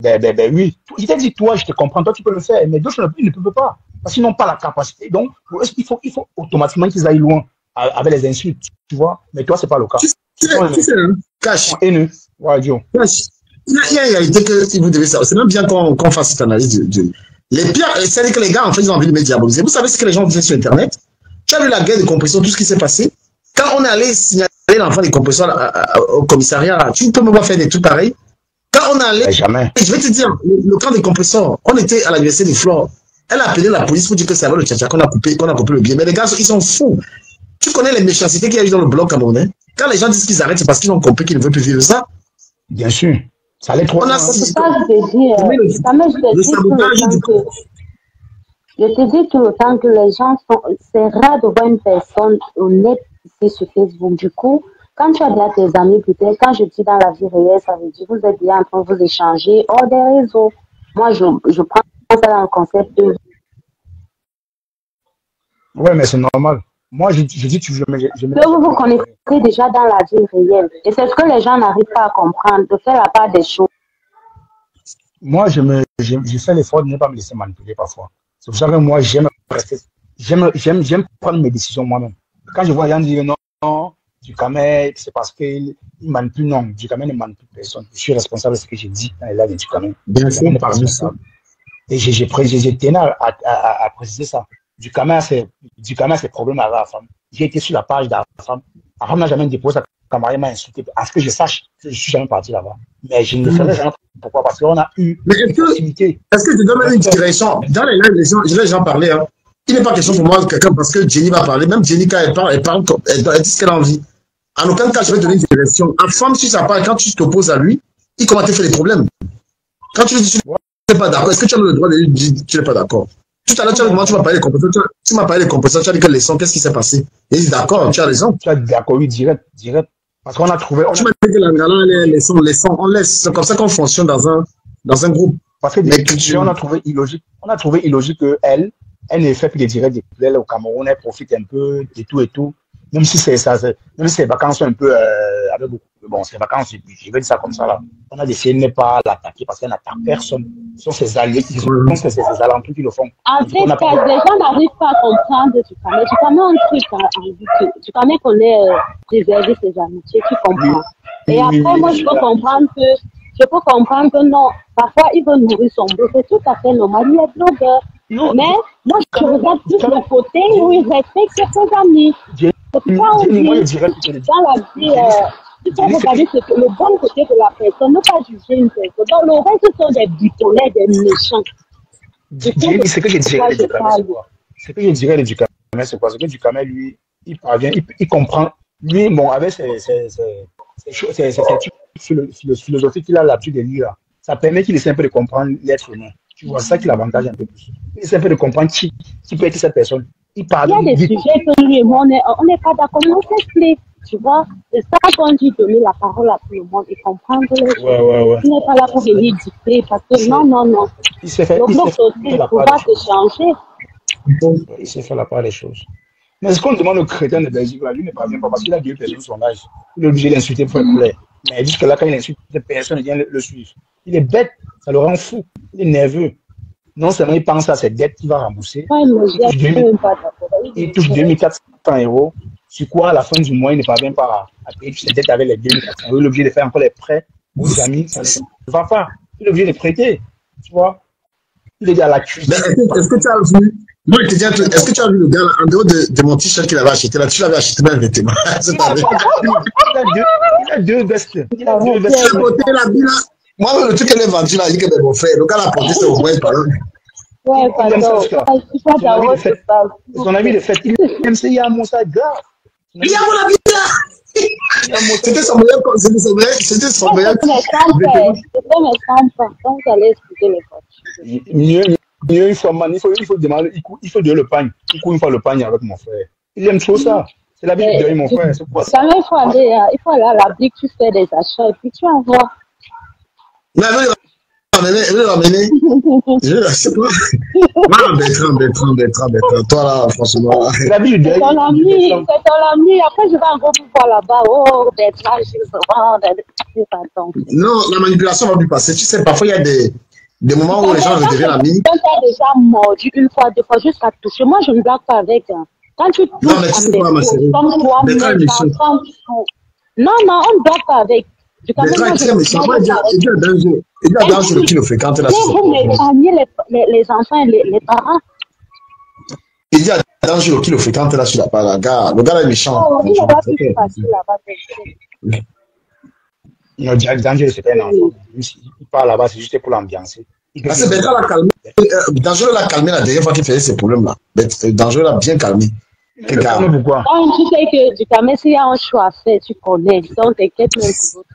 Ben oui. Il t'a dit, toi, je te comprends, toi tu peux le faire, mais d'autres ils ne peuvent pas. Parce qu'ils n'ont pas la capacité. Donc, il faut automatiquement qu'ils aillent loin avec les insultes, tu vois. Mais toi, c'est pas le cas. Tu sais, cache. Haineux. Ouais, Joe. Il y a une réalité que vous devez savoir. C'est même bien qu'on fasse cette analyse les pires, c'est-à-dire que les gars, en fait, ils ont envie de me diaboliser. Vous savez ce que les gens disaient sur Internet? Tu as vu la guerre de compression, tout ce qui s'est passé? Quand on est allé signaler l'enfant des compresseurs au commissariat, là, tu ne peux même pas faire des trucs pareils. Quand on est allé, je vais te dire, le camp des compresseurs, on était à l'anniversaire de Flore. Elle a appelé la police pour dire que c'est avec le tchatcha qu'on a coupé le billet. Mais les gars, ils sont fous. Tu connais les méchancetés qu'il y a eu dans le bloc camerounais? Quand les gens disent qu'ils arrêtent, c'est parce qu'ils ont compris qu'ils ne veulent plus vivre ça. Bien sûr. Ça allait trop loin. C'est ça que je te dis tout le temps que les gens sont... C'est rare de voir une personne honnête ici sur Facebook. Du coup, quand tu as déjà tes amis, peut-être, quand je dis dans la vie réelle, ça veut dire que vous êtes bien en train de vous échanger hors des réseaux. Moi, je prends ça dans le concept de... Ouais, mais c'est normal. Moi, je dis toujours, que vous vous connaissez déjà dans la vie réelle. Et c'est ce que les gens n'arrivent pas à comprendre, de faire la part des choses. Moi, je fais l'effort de ne pas me laisser manipuler parfois. C'est pour ça que moi, j'aime prendre mes décisions moi-même. Quand je vois les gens dire non, Ducamer, c'est parce qu'il manipule. Non, Ducamer ne manipule personne. Je suis responsable de ce que j'ai dit dans les lives de Ducamer. Bien sûr, pas responsable. Et j'ai tenu à préciser ça. Ducamer, c'est problème avec la femme. J'ai été sur la page de la femme. La femme n'a jamais déposé sa camarade m'a insulté. À ce que je sache, je ne suis jamais parti là-bas. Mais je ne ferai jamais. Pourquoi? Parce qu'on a eu une possibilité. Est-ce que je donne une direction? Dans les lives, les gens parlaient. Hein. Il n'est pas question pour moi de quelqu'un parce que Jenny va parler. Même Jenny, quand elle parle, elle dit ce qu'elle a envie. En aucun cas, je vais donner une direction. En femme, si ça parle, quand tu t'opposes à lui, il commence à te faire des problèmes. Quand tu dis tu n'es pas d'accord, est-ce que tu as le droit de lui dire tu n'es pas d'accord? Tout à l'heure, tu m'as parlé des compresseurs, tu m'as parlé des compresseurs, tu as dit que les sons, qu'est-ce qui s'est passé? Et il dit d'accord, tu as raison. Tu as d'accord, oui, direct. Parce qu'on a trouvé. Tu m'as dit que là, les sons, on laisse. C'est comme ça qu'on fonctionne dans un groupe. Parce que on a trouvé illogique qu'elle ne fait plus des directs des plaies au Cameroun, elle profite un peu de tout et tout. Même si c'est ça, même si les vacances sont un peu avec beaucoup. Bon, ces vacances, je vais dire ça comme ça là. On a décidé de ne pas l'attaquer parce qu'elle n'attaque personne. Ce sont ses alliés qui sont ses alentours qui le font. En fait, les gens n'arrivent pas à comprendre Ducamer. Ducamer, un truc, Ducamer connaît préserver ses amitiés, tu comprends. Et après, moi, je peux comprendre que non, parfois, il veut nourrir son blog. C'est tout à fait normal. Il est blogueur. Mais moi, je regarde plus le côté où il respecte ses amis. C'est pourquoi on dit, dans la vie, il faut regarder le bon côté de la personne, ne pas juger une personne. Donc, le reste, ce sont des bipolaires, des méchants. Ce que je dirais de Ducamer, c'est quoi? Ce que je dirais de Ducamer, c'est quoi? C'est que Ducamer, lui, il parvient, il comprend. Lui, bon, avec cette philosophie qu'il a l'habitude de lire, ça permet qu'il essaie un peu de comprendre l'être humain. Tu vois, c'est ça qui l'avantage un peu plus. Il essaie un peu de comprendre qui peut être cette personne. Il Il y parle a des vite. sujets que lui et moi, on n'est pas d'accord, mais on s'explique, tu vois. C'est ça qu'on dit, donner la parole à tout le monde et comprendre les choses. Ouais. Il n'est pas là pour venir dicter, parce que non. Il sait faire, Le il sait bloc aussi, faire il la faut part pas des choses. se changer. Il sait faire la part des choses. Mais ce qu'on demande au chrétien de Belgique, là, lui ne parvient pas parce qu'il a 2 personnes sur son âge. Il est obligé d'insulter pour être clair. Mais jusque-là, quand il insulte, personne ne vient le suivre. Il est bête, ça le rend fou. Il est nerveux. Non seulement il pense à ses dettes qu'il va rembourser, Moi, il me dit, je suis même pas d'accord. il touche 2400 euros. Sur quoi, à la fin du mois, il ne parvient pas à payer ses dettes avec les 2400 euros. Il est obligé de faire encore les prêts aux amis. Ça ne va pas. Il est obligé de prêter. Tu vois? Il est à la cuisine. Est-ce que tu as vu, moi, je te dis un truc, est-ce que tu as vu le gars, là, en dehors de mon t-shirt qu'il avait acheté, là, tu l'avais acheté même vêtement. Il a 2 vestes. Il a 2 vestes. Il a porté la bille, là. Moi, le truc qu'elle est vendu, là, il dit que ben, mon frère, le gars l'a porté, c'est au moins, pardon. Ouais, Il aime ça, pardon. jusqu'à. Je suis pas d'accord sur ça. Son ami de fête, il aime ça, il y a un mot, ça grave. Il y a mon habit, là. C'était son meilleur, c'était son meilleur. C'était mes 100 ans. Donc, j'allais expliquer les voitures. Mieux une fois, man, il faut demander, il faut donner le pagne. Il court une fois le pagne avec mon frère. Il aime trop ça. C'est la vie de deuil, mon frère. C'est quoi ça? Il faut aller à la brique, tu fais des achats et puis tu envoies. Mais elle veut l'amener. Je sais pas. Non, Bertrand. Toi, là, franchement. C'est la vie de deuil. C'est ton ami. Après, je vais encore vous voir là-bas. Oh, Bertrand, je suis souvent. Non, la manipulation va lui passer. Tu sais, parfois, il y a des moments où les gens deviennent amis. Quand tu as déjà mordu une fois, 2 fois, jusqu'à toucher. Moi, je ne blague pas avec. Quand tu touches, Non, mais tu sais quoi, ma chérie. comme toi, non, on ne blague pas avec. Bertrand est très méchant. Il y a danger qui le fréquente là. Vous m'épargnez les enfants et les parents. Il y a danger qui le fréquente là sur la part. Le gars là est méchant. Oh, il va plus facile là-bas. Non, danger, c'est un enfant. Il parle là-bas, c'est juste pour l'ambiancer. Parce que Bertrand l'a calmé. Dangereux l'a calmé la dernière fois qu'il faisait ces problèmes-là. Dangereux l'a bien calmé. Pourquoi? Quand tu sais que du cas, mais s'il y a un choix à faire, tu connais. Donc, t'inquiète même pour l'autre.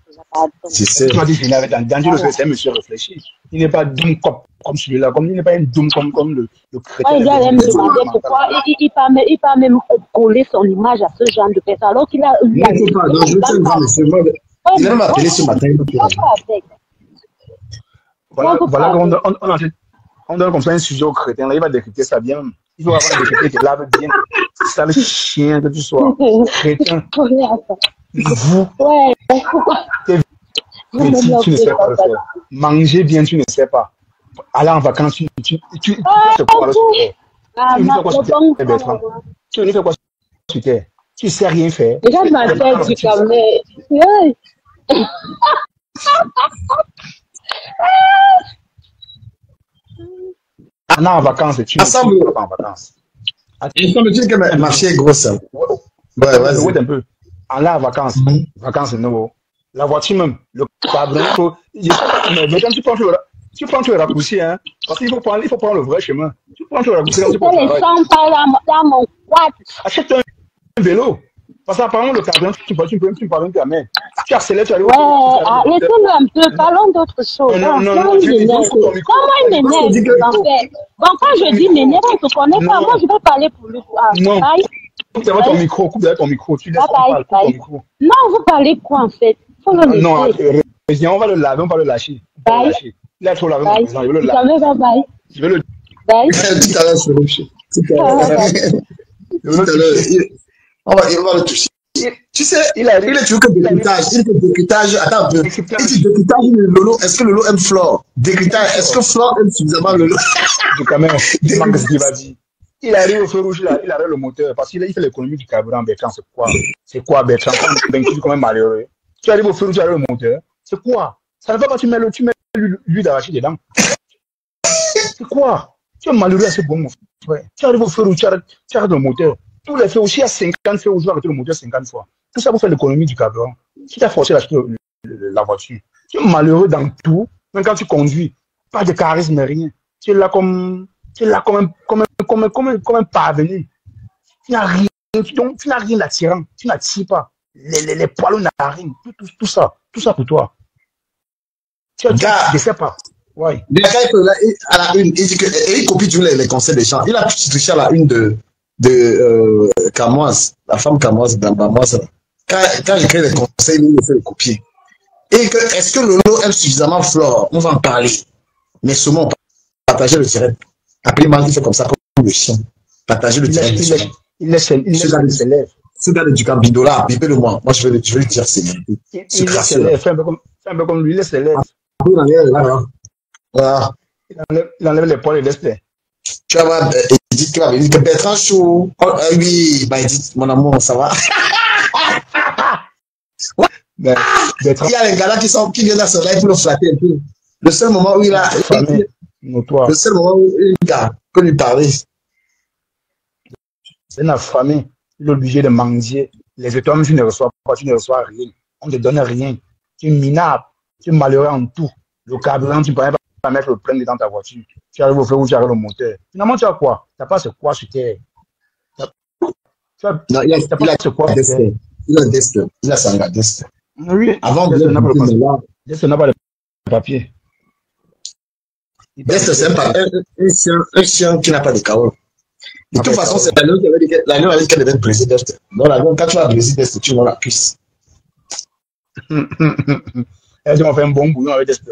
C'est ça. Tu m'as dit qu'il avait Dangereux, c'est un monsieur réfléchi. Il n'est pas doux comme celui-là, il n'est pas un doux comme le chrétien. Il vient me demander pourquoi il peut même coller son image à ce genre de personne. Alors qu'il a. Non, il ne faut pas. Dangereux, c'est un grand monsieur. Il a m'appelé ce matin. Voilà, on donne comme ça un sujet au chrétien. Là, il va décrypter ça bien. Il doit avoir décrypté qu'il lave bien. Ça le chien que tu sois. Chrétien. Vous. Ouais. Tu ne sais pas le faire. Manger bien, tu ne sais pas. Aller en vacances, tu fais quoi sur terre? Tu ne fais quoi sur terre? Tu ne sais rien faire. Regarde ma tête du camé. On est en vacances et tu ne sais pas en vacances. Ensemble, tu dis que ma fille est grosse. Ouais, vas-y. Un peu. On est en vacances. Vacances de nouveau. La voiture même, le cabrin, mais quand tu prends le raccourci, hein, parce qu'il faut prendre le vrai chemin. Tu prends le raccourci quand tu prends le travail. Achète un vélo. Parce qu'apparemment, le cabrin, tu peux parler de la main. Tu accélères, tu arrives. Ouais, laissez-le un peu, parlons d'autre chose. Non, comment il m'énerve, en fait? Bon, quand je dis m'énerve, on ne se connaît pas. Moi, je vais parler pour lui. Non. Coupe d'abord ton micro, tu laisses ton micro. Non, vous parlez quoi, en fait? Faut le laisser. Non, on va le laver, on va le lâcher. Il a trop lavé ma maison, il veut le laver. Je veux le Bye. Tout à l'heure, je vais le toucher. On va le toucher. Tu sais, il est toujours que décryptage. Il fait décryptage. Attends un peu. Il dit décryptage de Lolo. Est-ce que Lolo aime Flore? Décryptage. Est-ce que Flore aime suffisamment Lolo? Quand même, il manque ce qu'il va dire. Il arrive au feu rouge, il arrête le moteur. Parce qu'il fait l'économie du carburant. Bertrand, c'est quoi? C'est quoi, Bertrand? Tu es quand même malheureux. Tu arrives au feu rouge, tu arrêtes le moteur. C'est quoi? Ça ne va pas, tu mets l'huile d'arachide dedans. C'est quoi? Tu es malheureux à ce bon, mon frère. Tu arrives au feu rouge, tu arrêtes le moteur. Tous les feux aussi, il y a 50 feux rouges, tu vas arrêter le moteur 50 fois. Tout ça pour faire l'économie du carburant. Si tu as forcé d'acheter la voiture, tu es malheureux dans tout, même quand tu conduis. Pas de charisme, rien. Tu es là comme un parvenu. Tu n'as rien, tu n'as rien d'attirant. Tu n'attires pas. Les poils aux narines, tout ça pour toi. Tu ne sais pas. Ouais. À la une, il dit que, et il copie tous les conseils des gens. Il a touché à la une de Camoise, la femme Camoise, Bambamoise. Quand il crée les conseils, il fait le copier. Et que, est-ce que Lolo aime suffisamment Flore? On va en parler. Mais seulement, partager le direct. Après, il fait comme ça, comme le chien. Partager le direct. Il laisse ses lèvres. Ce gars du Cambidola, bipez-le moi. Moi, je vais le dire, c'est bien. Il laisse ses lèvres. Fais un peu comme lui, il laisse ses lèvres. Voilà. Il enlève les poils et laisse les. Tu vas voir, Edith qui va venir, que Bertrand Chou. Oh, oui, bah Edith, mon amour, ça va. Mais, il y a les gars là qui viennent dans son live pour le flatter un peu. Le seul moment où il a. Notoire. Le seul moment où il peut lui parler. C'est une affamé. Il est obligé de manger. Les étoiles, tu ne reçois pas, tu ne reçois rien. On ne te donne rien. Tu es minable. Tu es malheureux en tout. Le carburant, tu ne peux pas mettre le plein dans ta voiture. Tu arrives au feu où tu arrives le moteur. Finalement, tu as quoi? Tu n'as pas ce quoi sur terre. Non, il a ce quoi sur terre. Il a destin. Il a son destin. Oui. Avant de destin n'a pas de papier. Destin, c'est un chien qui n'a pas de carreau. De toute façon, c'est la lion qui avait dit qu'elle devait être président. Donc, la lion, quand tu vas président, tu vas la cuisse. Elle m'a fait un bon bouillon avec Destin.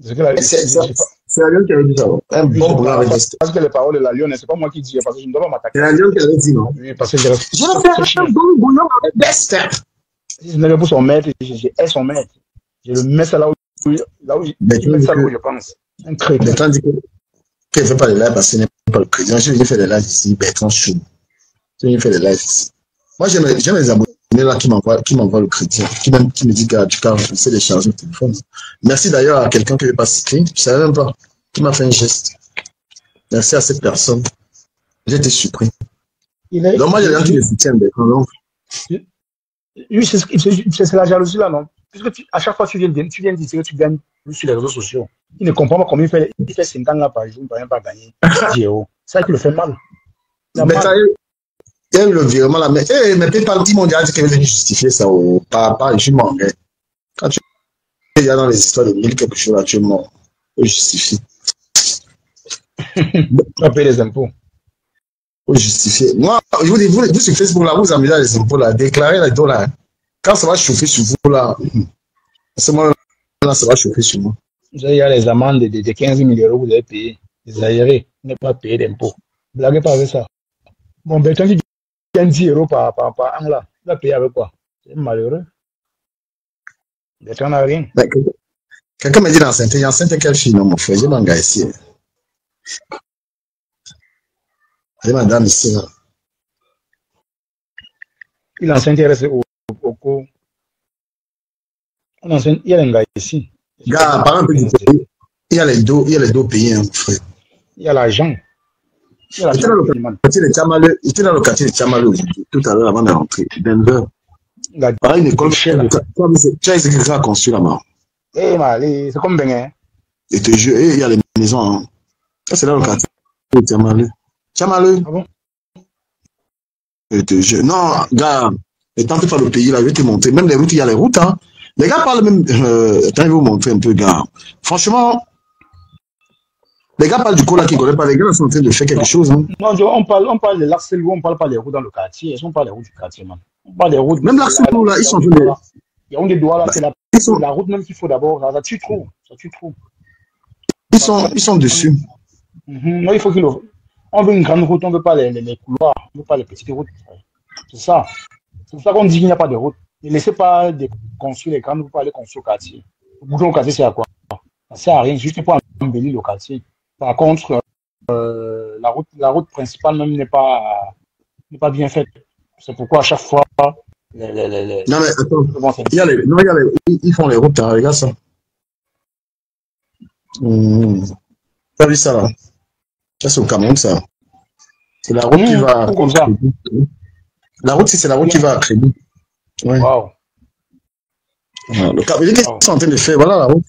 C'est la lion qui avait dit ça. Un bon bouillon avec Destin. Parce que les paroles de la lion, c'est pas moi qui dis, parce que je ne dois pas m'attaquer. C'est la lion qui avait dit, non? Oui, parce que je vais faire un bon bouillon avec Destin. Si je n'avais pas son maître, j'ai son maître. Je le mets ça là où je pense. Un crétin. Bertrand dit qu'il ne fait pas de live parce qu'il n'est pas le président. Je vais faire des lives ici, Bertrand Chou. Je vais faire des lives ici. Moi, j'aime les abonnés là qui m'envoient le crédit, qui me dit que tu peux essayer de charger le téléphone. Merci d'ailleurs à quelqu'un qui n'est pas cité, je ne savais même pas, qui m'a fait un geste. Merci à cette personne. J'ai été surpris. Donc moi, il y a des gens qui me soutiennent, Bertrand. Oui, c'est la jalousie là, non? Puisque à chaque fois tu viens dire que tu gagnes plus sur les réseaux sociaux. Il ne comprend pas comment il fait 5 ans là par jour, il ne peut même pas gagner 10 €. C'est ça qui le fait mal. Il aime le virement là, mais PayPal dit mondial qu'il veut justifier ça au pas je m'en vais. Quand tu es dans les histoires de 1000 quelque chose là, tu es mort. Il justifie. Tu vas payer les impôts. Faut justifier. Moi, je vous dis, vous sur Facebook là, vous amusez les impôts là, déclarez les dollars. Quand ça va chauffer sur vous là, à ce moment-là, ça va chauffer sur moi. Il y a les amendes de 15 000 € vous avez payé. Vous aérez, vous n'avez pas payé d'impôts. Blaguez pas avec ça. Bon, Bertrand qui gagne 10 € par an là, il va payer avec quoi? C'est malheureux. Bertrand n'a rien. Quelqu'un m'a dit l'enceinte. L'enceinte, quelle fille, non, mon frère? J'ai mon gars ici. J'ai madame ici, là. Il enceinte, il reste au cours. Il y a un gars ici. Gars, par exemple, il y a les deux pays, hein, mon frère. Il y a l'argent. Il était dans le quartier de Chamalou tout à l'heure avant de rentrer. Denver. Pareil, une école. Tu as essayé de construire là-bas. C'est comme Benin. Et te jure, il y a les maisons. Hein. Ça, c'est là le quartier de Chamalou. Chamalou. Ah bon? Et te jure. Non, gars, ne tente pas le pays là, je vais te montrer. Même les routes, il y a les routes. Hein. Les gars parlent même. Attends, je vais vous montrer un peu, gars. Franchement. Les gars parlent du coup là qui ne connaissent pas. Les gars sont en train de faire quelque chose. Hein. Non, on parle de l'Arcelou, on ne parle pas des routes dans le quartier. On parle des routes du quartier, man. On parle des routes. Même l'Arcelou là, ils sont en train de. Il y a des doigts là, c'est la route même qu'il faut d'abord. Ça tue trop. Ça tue trop. Ils sont dessus. Non, il faut qu'ils. On veut une grande route, on ne veut pas les couloirs, on ne veut pas les petites routes. C'est ça. C'est pour ça qu'on dit qu'il n'y a pas de route. Ne laissez pas construire les grandes routes pour aller construire le quartier. Le bouton au quartier, c'est à quoi? Ça ne sert à rien, juste pour embellir le quartier. Par contre, la route principale même n'est pas bien faite. C'est pourquoi à chaque fois, Non, mais attends. Ils font les routes, hein, regarde ça. T'as vu ça là? Ça, c'est au Cameroun, ça. C'est la route qui va. Comme ça. La route, c'est la route qui va à Crédit. Ouais. Wow. Le Cameroun, qu'est-ce qu'ils sont en train de faire? Voilà la route.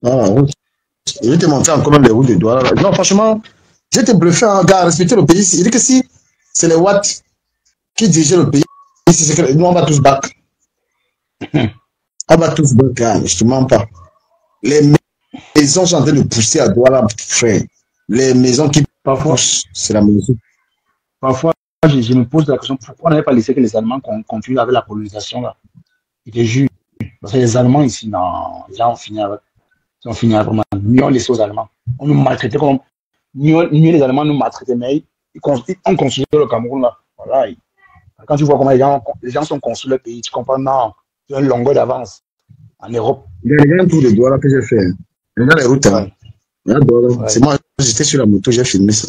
Voilà la route. Je vais te montrer encore même les routes de Douala. Non, franchement, j'ai été bluffé, hein, gars, respecter le pays. Il dit que si c'est les Watts qui dirigeaient le pays, nous, on va tous back. Ah bah tous, gars, je te mens pas. Les maisons sont en train de pousser à Douala, frère. Les maisons qui Parfois, poussent, c'est la maison. parfois je me pose la question pourquoi on n'avait pas laissé que les Allemands continuent avec la colonisation là. Je te jure. Parce que les Allemands ici, non, les gens ont fini avec. Ils ont fini avec vraiment. Mieux on laissé aux Allemands. On nous maltraitait comme. Mieux les Allemands nous maltraitaient, mais on construisait le Cameroun là. Voilà. Quand tu vois comment les gens sont construits le pays, tu comprends, non, tu as une longueur d'avance en Europe. Il y a rien pour le Douala que j'ai fait. Regarde les routes. Hein. Ouais. Regarde Douala. Ouais. C'est moi, j'étais sur la moto, j'ai filmé ça.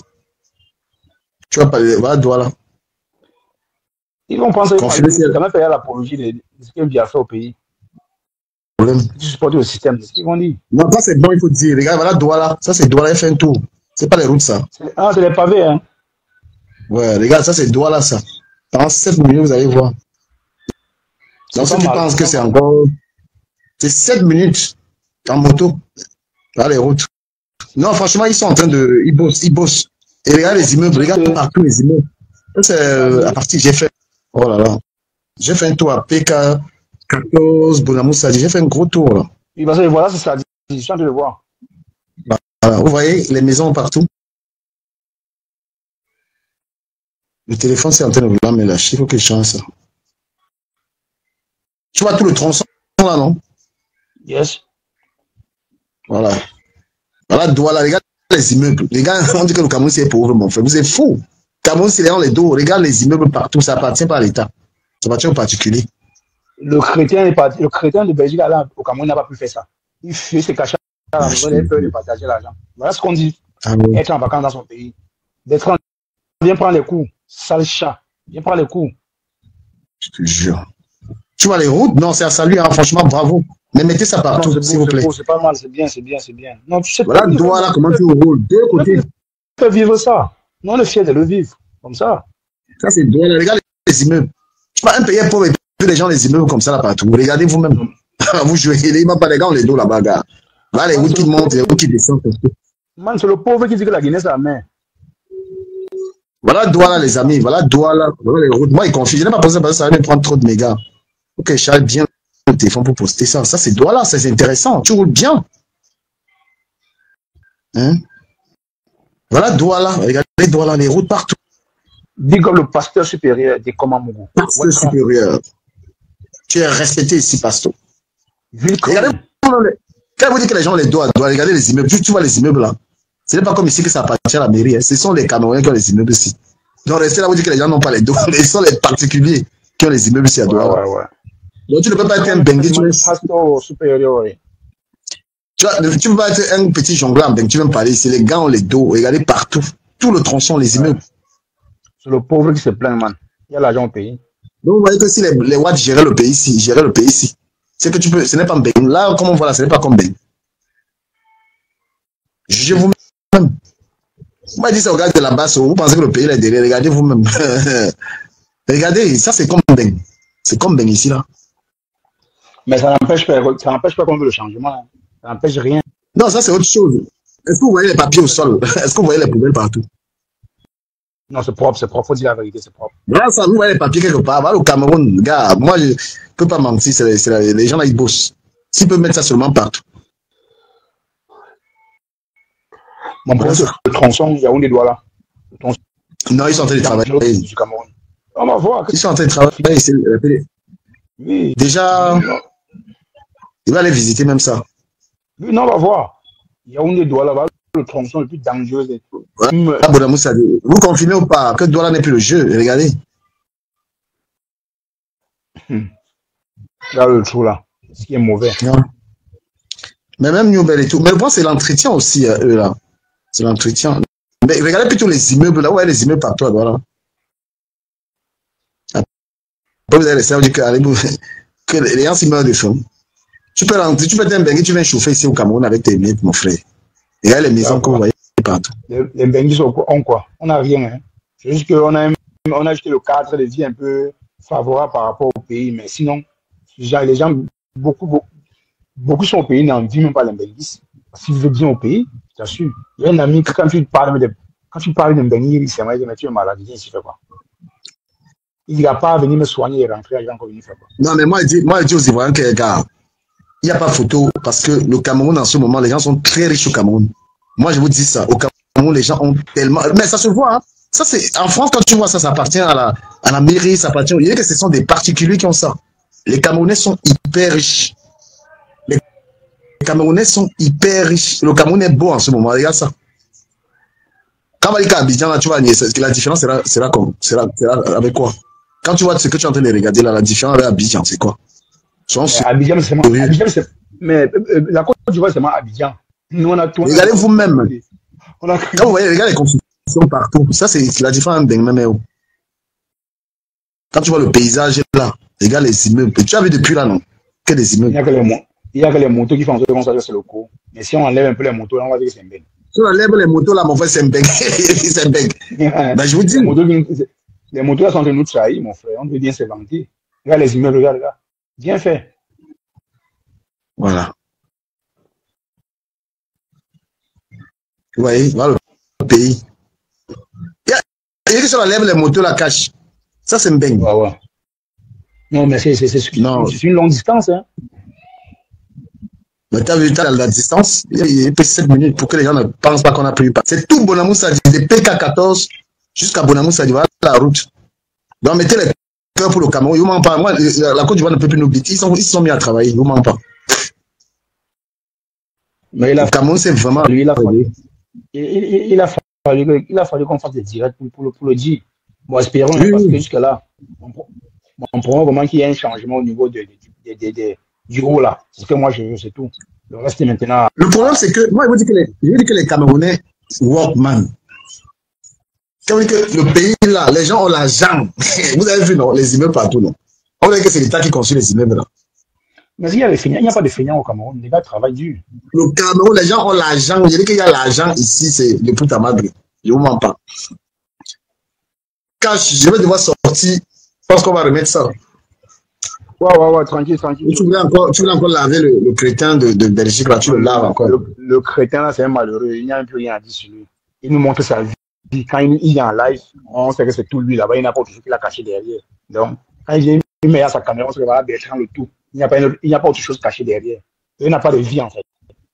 Tu vois pas, voilà Douala. Ils vont penser Confiner, que tu quand même faire l'apologie de ce qu'il a fait au pays. problème. Tu supportes le système, c'est ce qu'ils vont dire. Non, ça c'est bon, il faut dire. Regarde, voilà Douala. Ça c'est Douala, il fait un tour. C'est pas les routes, ça. Ah, c'est les pavés, hein. Ouais, regarde, ça c'est Douala, ça. Pendant 7 minutes, vous allez voir. Donc ceux qui pensent que c'est encore. C'est 7 minutes en moto. Dans les routes. Non, franchement, ils sont en train de. Ils bossent. Et regarde les immeubles, regarde partout les immeubles. C'est à partir, j'ai fait. Oh là là. J'ai fait un tour à PK 14, Bonamoussa. J'ai fait un gros tour là. Oui, parce que voilà, c'est ça. Je suis en train de le voir. Voilà, vous voyez les maisons partout. Le téléphone, c'est en train de vouloir me lâcher. Il faut que je change ça. Tu vois tout le tronçon là, non? Yes. Voilà. Voilà, Douala, regarde les immeubles. Les gars, on dit que le Cameroun, c'est pauvre, mon frère. Vous êtes fous. Cameroun, c'est dans les dos. Regarde les immeubles partout. Ça appartient pas à l'État. Ça appartient aux particuliers. Le chrétien de Belgique, là, au Cameroun, n'a pas pu faire ça. Il fait ses cachets à la maison, il a peur de partager l'argent. Voilà ce qu'on dit. Ah oui. Être en vacances dans son pays. D'être en. Viens prendre les coups. Sale chat. Viens prendre les coups. Je te jure. Tu vois les routes? Non, c'est à saluer, hein. Franchement, bravo. Mais mettez ça partout, s'il vous plaît. C'est pas mal, c'est bien, c'est bien, c'est bien. Non, tu sais Voilà, Douala, comment tu roules? Deux côtés. Tu peux vivre ça. Non, le fier de le vivre. Comme ça. Ça, c'est Douala. Regarde les immeubles. Tu vois, un pays pauvre et puis les gens, les immeubles comme ça là partout. Regardez vous-même. Vous jouez. Il n'y a pas les gars, on les dos là-bas, gars. Là, les routes qui montent, les routes qui descendent. Man, c'est le pauvre qui dit que la Guinée, c'est la mer. Voilà Douala, les amis. Voilà Douala. Voilà les routes. Moi, il confie. Je n'ai pas pensé parce que ça va me prendre trop de mégas. Ok, Charles, bien le téléphone pour poster ça. Ça, c'est Douala. Ça, c'est intéressant. Tu roules bien. Hein? Voilà Douala. Regardez Douala, les routes partout. Dit comme le pasteur supérieur des Komamougou. Pasteur supérieur. Tu es respecté ici, pasteur. Regardez, quand vous dites que les gens ont les doigts, regardez les immeubles. Tu vois les immeubles là. Ce n'est pas comme ici que ça appartient à la mairie. Hein. Ce sont les Camerounais qui ont les immeubles ici. Donc, restez là, vous dites que les gens n'ont pas les doigts. Ce sont les particuliers qui ont les immeubles ici à Douala. Ouais. Donc, tu ne peux pas être un bengue. Tu pasteur supérieur, oui. Tu ne peux pas être un petit jongleur en bengue. Tu viens me parler ici. Les gars ont les dos. Regardez partout. Tout le tronçon, les immeubles. C'est le pauvre qui se plaint, man. Il y a l'argent au pays. Donc, vous voyez que si les Watts géraient le pays ici, c'est que tu peux, ce n'est pas un bengue. Là, comme on voit là, ce n'est pas comme bengue. Jugez vous-même. Moi, je dis ça au gars de la basse, vous pensez que le pays est derrière, regardez vous-même. Regardez, ça c'est comme bengue. C'est comme bengue ici, là. Mais ça n'empêche pas qu'on veut le changement. Hein. Ça n'empêche rien. Non, ça c'est autre chose. Est-ce que vous voyez les papiers au sol? Est-ce que vous voyez les poubelles partout? Non, c'est propre. Faut dire la vérité, c'est propre. Là, ça, vous voyez les papiers quelque part. Voilà, au Cameroun, gars, moi, je ne peux pas mentir, les gens là, ils bossent. S'ils peuvent mettre ça seulement partout. Mon problème, c'est le tronçon, il y a où les doigts là? Non, ils sont en train de travailler. Du Cameroun. On va voir. Ils sont en train de travailler. Oui. Déjà, il va aller visiter même ça. Oui, non, on va voir. Il y a où les doigts là, le tronçon le plus dangereux. Vous confirmez ou pas que Douala n'est plus le jeu? Regardez. Là, le trou là. Ce qui est mauvais. Non. Mais même New Bell et tout. Mais moi, c'est l'entretien aussi, eux là. C'est l'entretien. Mais regardez plutôt les immeubles là. Ouais, les immeubles partout à Douala. Après, vous avez laissé dire que les gens s'y meurent de faim. Tu peux être un bengue, tu viens chauffer ici au Cameroun avec tes maîtres, mon frère. Regardez les maisons que vous voyez partout. Les bengues ont quoi? On n'a rien. Hein. C'est juste qu'on a acheté le cadre de vie un peu favorable par rapport au pays. Mais sinon, les gens, beaucoup sont au pays, n'en vivent même pas les bengues. S'ils vivent bien au pays, je t'assure. Il y a un ami, quand tu parles d'un bengue, c'est vrai, mais tu es malade, il fait quoi? Il n'a pas à venir me soigner et rentrer, il va encore venir faire quoi? Non, mais moi, je dis aux Ivoiriens que, gars, Il n'y a pas photo parce que le Cameroun, en ce moment, les gens sont très riches au Cameroun. Moi, je vous dis ça. Au Cameroun, les gens ont tellement... Mais ça se voit. Hein. Ça, c'est... En France, quand tu vois ça, ça appartient à la mairie, ça appartient... Il y a que ce sont des particuliers qui ont ça. Les Camerounais sont hyper riches. Les Camerounais sont hyper riches. Le Cameroun est beau en ce moment. Regarde ça. Quand on va dire qu'à Abidjan, là, tu vois, la différence sera avec quoi? Quand tu vois ce que tu es en train de regarder là, la différence avec Abidjan, c'est quoi? Abidjan, c'est moi. Mais la Côte d'Ivoire, c'est moi Abidjan. Nous, on a tout. Regardez vous-même. Quand vous voyez, regardez les constructions partout. Ça, c'est la différence d'un même. Quand tu vois le paysage là, regarde les immeubles. Tu as vu depuis là, non? Que des immeubles. Il y a que les motos qui font ça comme ça, c'est le coup. Mais si on enlève un peu les motos, là, on va dire que c'est un beng. Si on enlève les motos là, mon frère, c'est un beng. C'est un beng. Ben, je vous dis. Les motos là sont en train de nous trahir, mon frère. On veut bien se vanter. Regarde les immeubles, regarde. Bien fait. Voilà. Vous voyez, voilà le pays. Il y a que si on enlève les motos la cache. Ça, c'est un beng. Ouais, ouais. Non, mais c'est une longue distance. Hein. Mais tu as vu la distance, il est 7 minutes pour que les gens ne pensent pas qu'on a pris une part. C'est tout Bonamou Sadi, des PK14 jusqu'à Bonamou Sadi, voilà la route. Donc mettez les cœurs pour le Cameroun, ils ne mentent pas. Moi, la Côte d'Ivoire ne peut plus nous biter, ils sont mis à travailler, ils ne mentent pas. Mais le Cameroun, c'est vraiment... Lui, il a fallu qu'on fasse des directs pour le dire. Bon, espérons, oui, parce que jusque-là, on prend vraiment qu'il y ait un changement au niveau du haut là. C'est ce que moi je veux, c'est tout. Le reste est maintenant. Le problème, c'est que moi, je veux dire que les Camerounais workman. Ça veut dire que le pays là, les gens ont l'argent. Vous avez vu, non, les immeubles partout, non? On veut dire que c'est l'État qui construit les immeubles là. Mais il n'y a pas de feignants au Cameroun. Les gars travaillent dur. Le Cameroun, les gens ont l'argent. Je dis qu'il y a l'argent ici, c'est le puta madre. Je ne vous mens pas. Quand je vais devoir sortir, je pense qu'on va remettre ça. Ouais, tranquille. Tu voulais encore laver le crétin de Belgique, là, tu le laves encore. Le crétin, là, c'est un malheureux. Il n'y a plus rien à dire sur lui. Il nous montre sa vie. Quand il est en live, on sait que c'est tout lui là-bas. Il n'a pas autre chose qu'il a caché derrière. Donc, quand il vient, il met à sa caméra, on se va Bertrand le tout. Il n'y a pas autre chose cachée derrière. Il n'a pas de vie, en fait.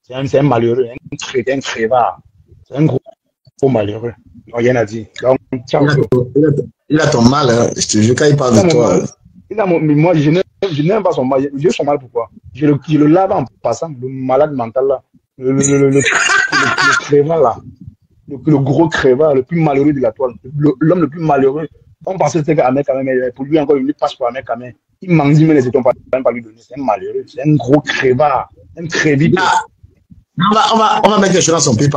C'est un malheureux, un crétin, un crevard. C'est un gros malheureux. Donc, rien à dire. Donc, il a ton mal, hein. Je te jure, quand il parle de toi. Mais moi, je n'aime pas son mal. Je son mal, pourquoi? Je le lave en passant, le malade mental là. Le crevard là. Le gros crevard, le plus malheureux de la toile. L'homme le plus malheureux. On pensait que c'était Ahmed Kamé, mais pour lui encore, il passe pour Ahmed Kamé. Il manque 10 000 les étoiles pas lui donner. C'est un malheureux. C'est un gros crevard. Un crédible. On va mettre les choses dans son pied.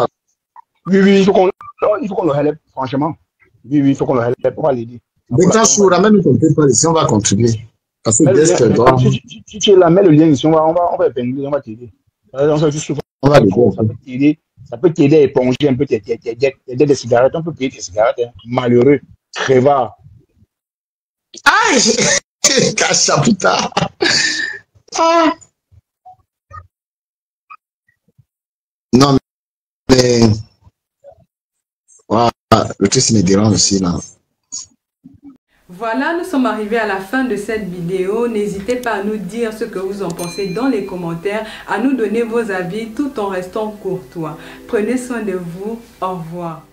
Oui, il faut qu'on le relève, franchement. Oui, il faut qu'on le relève. On va l'aider. Ramène ton PayPal ici, on va contribuer. Parce que si tu la mets le lien ici, on va épingler, on va t'aider. On va t'aider. Ça peut t'aider à éponger un peu des cigarettes. On peut payer tes cigarettes. Hein. Malheureux, crevard. Aïe! Cache ça, putain! Ah. Non, mais... Voilà, le truc me dérange aussi, là. Voilà, nous sommes arrivés à la fin de cette vidéo. N'hésitez pas à nous dire ce que vous en pensez dans les commentaires, à nous donner vos avis tout en restant courtois. Prenez soin de vous. Au revoir.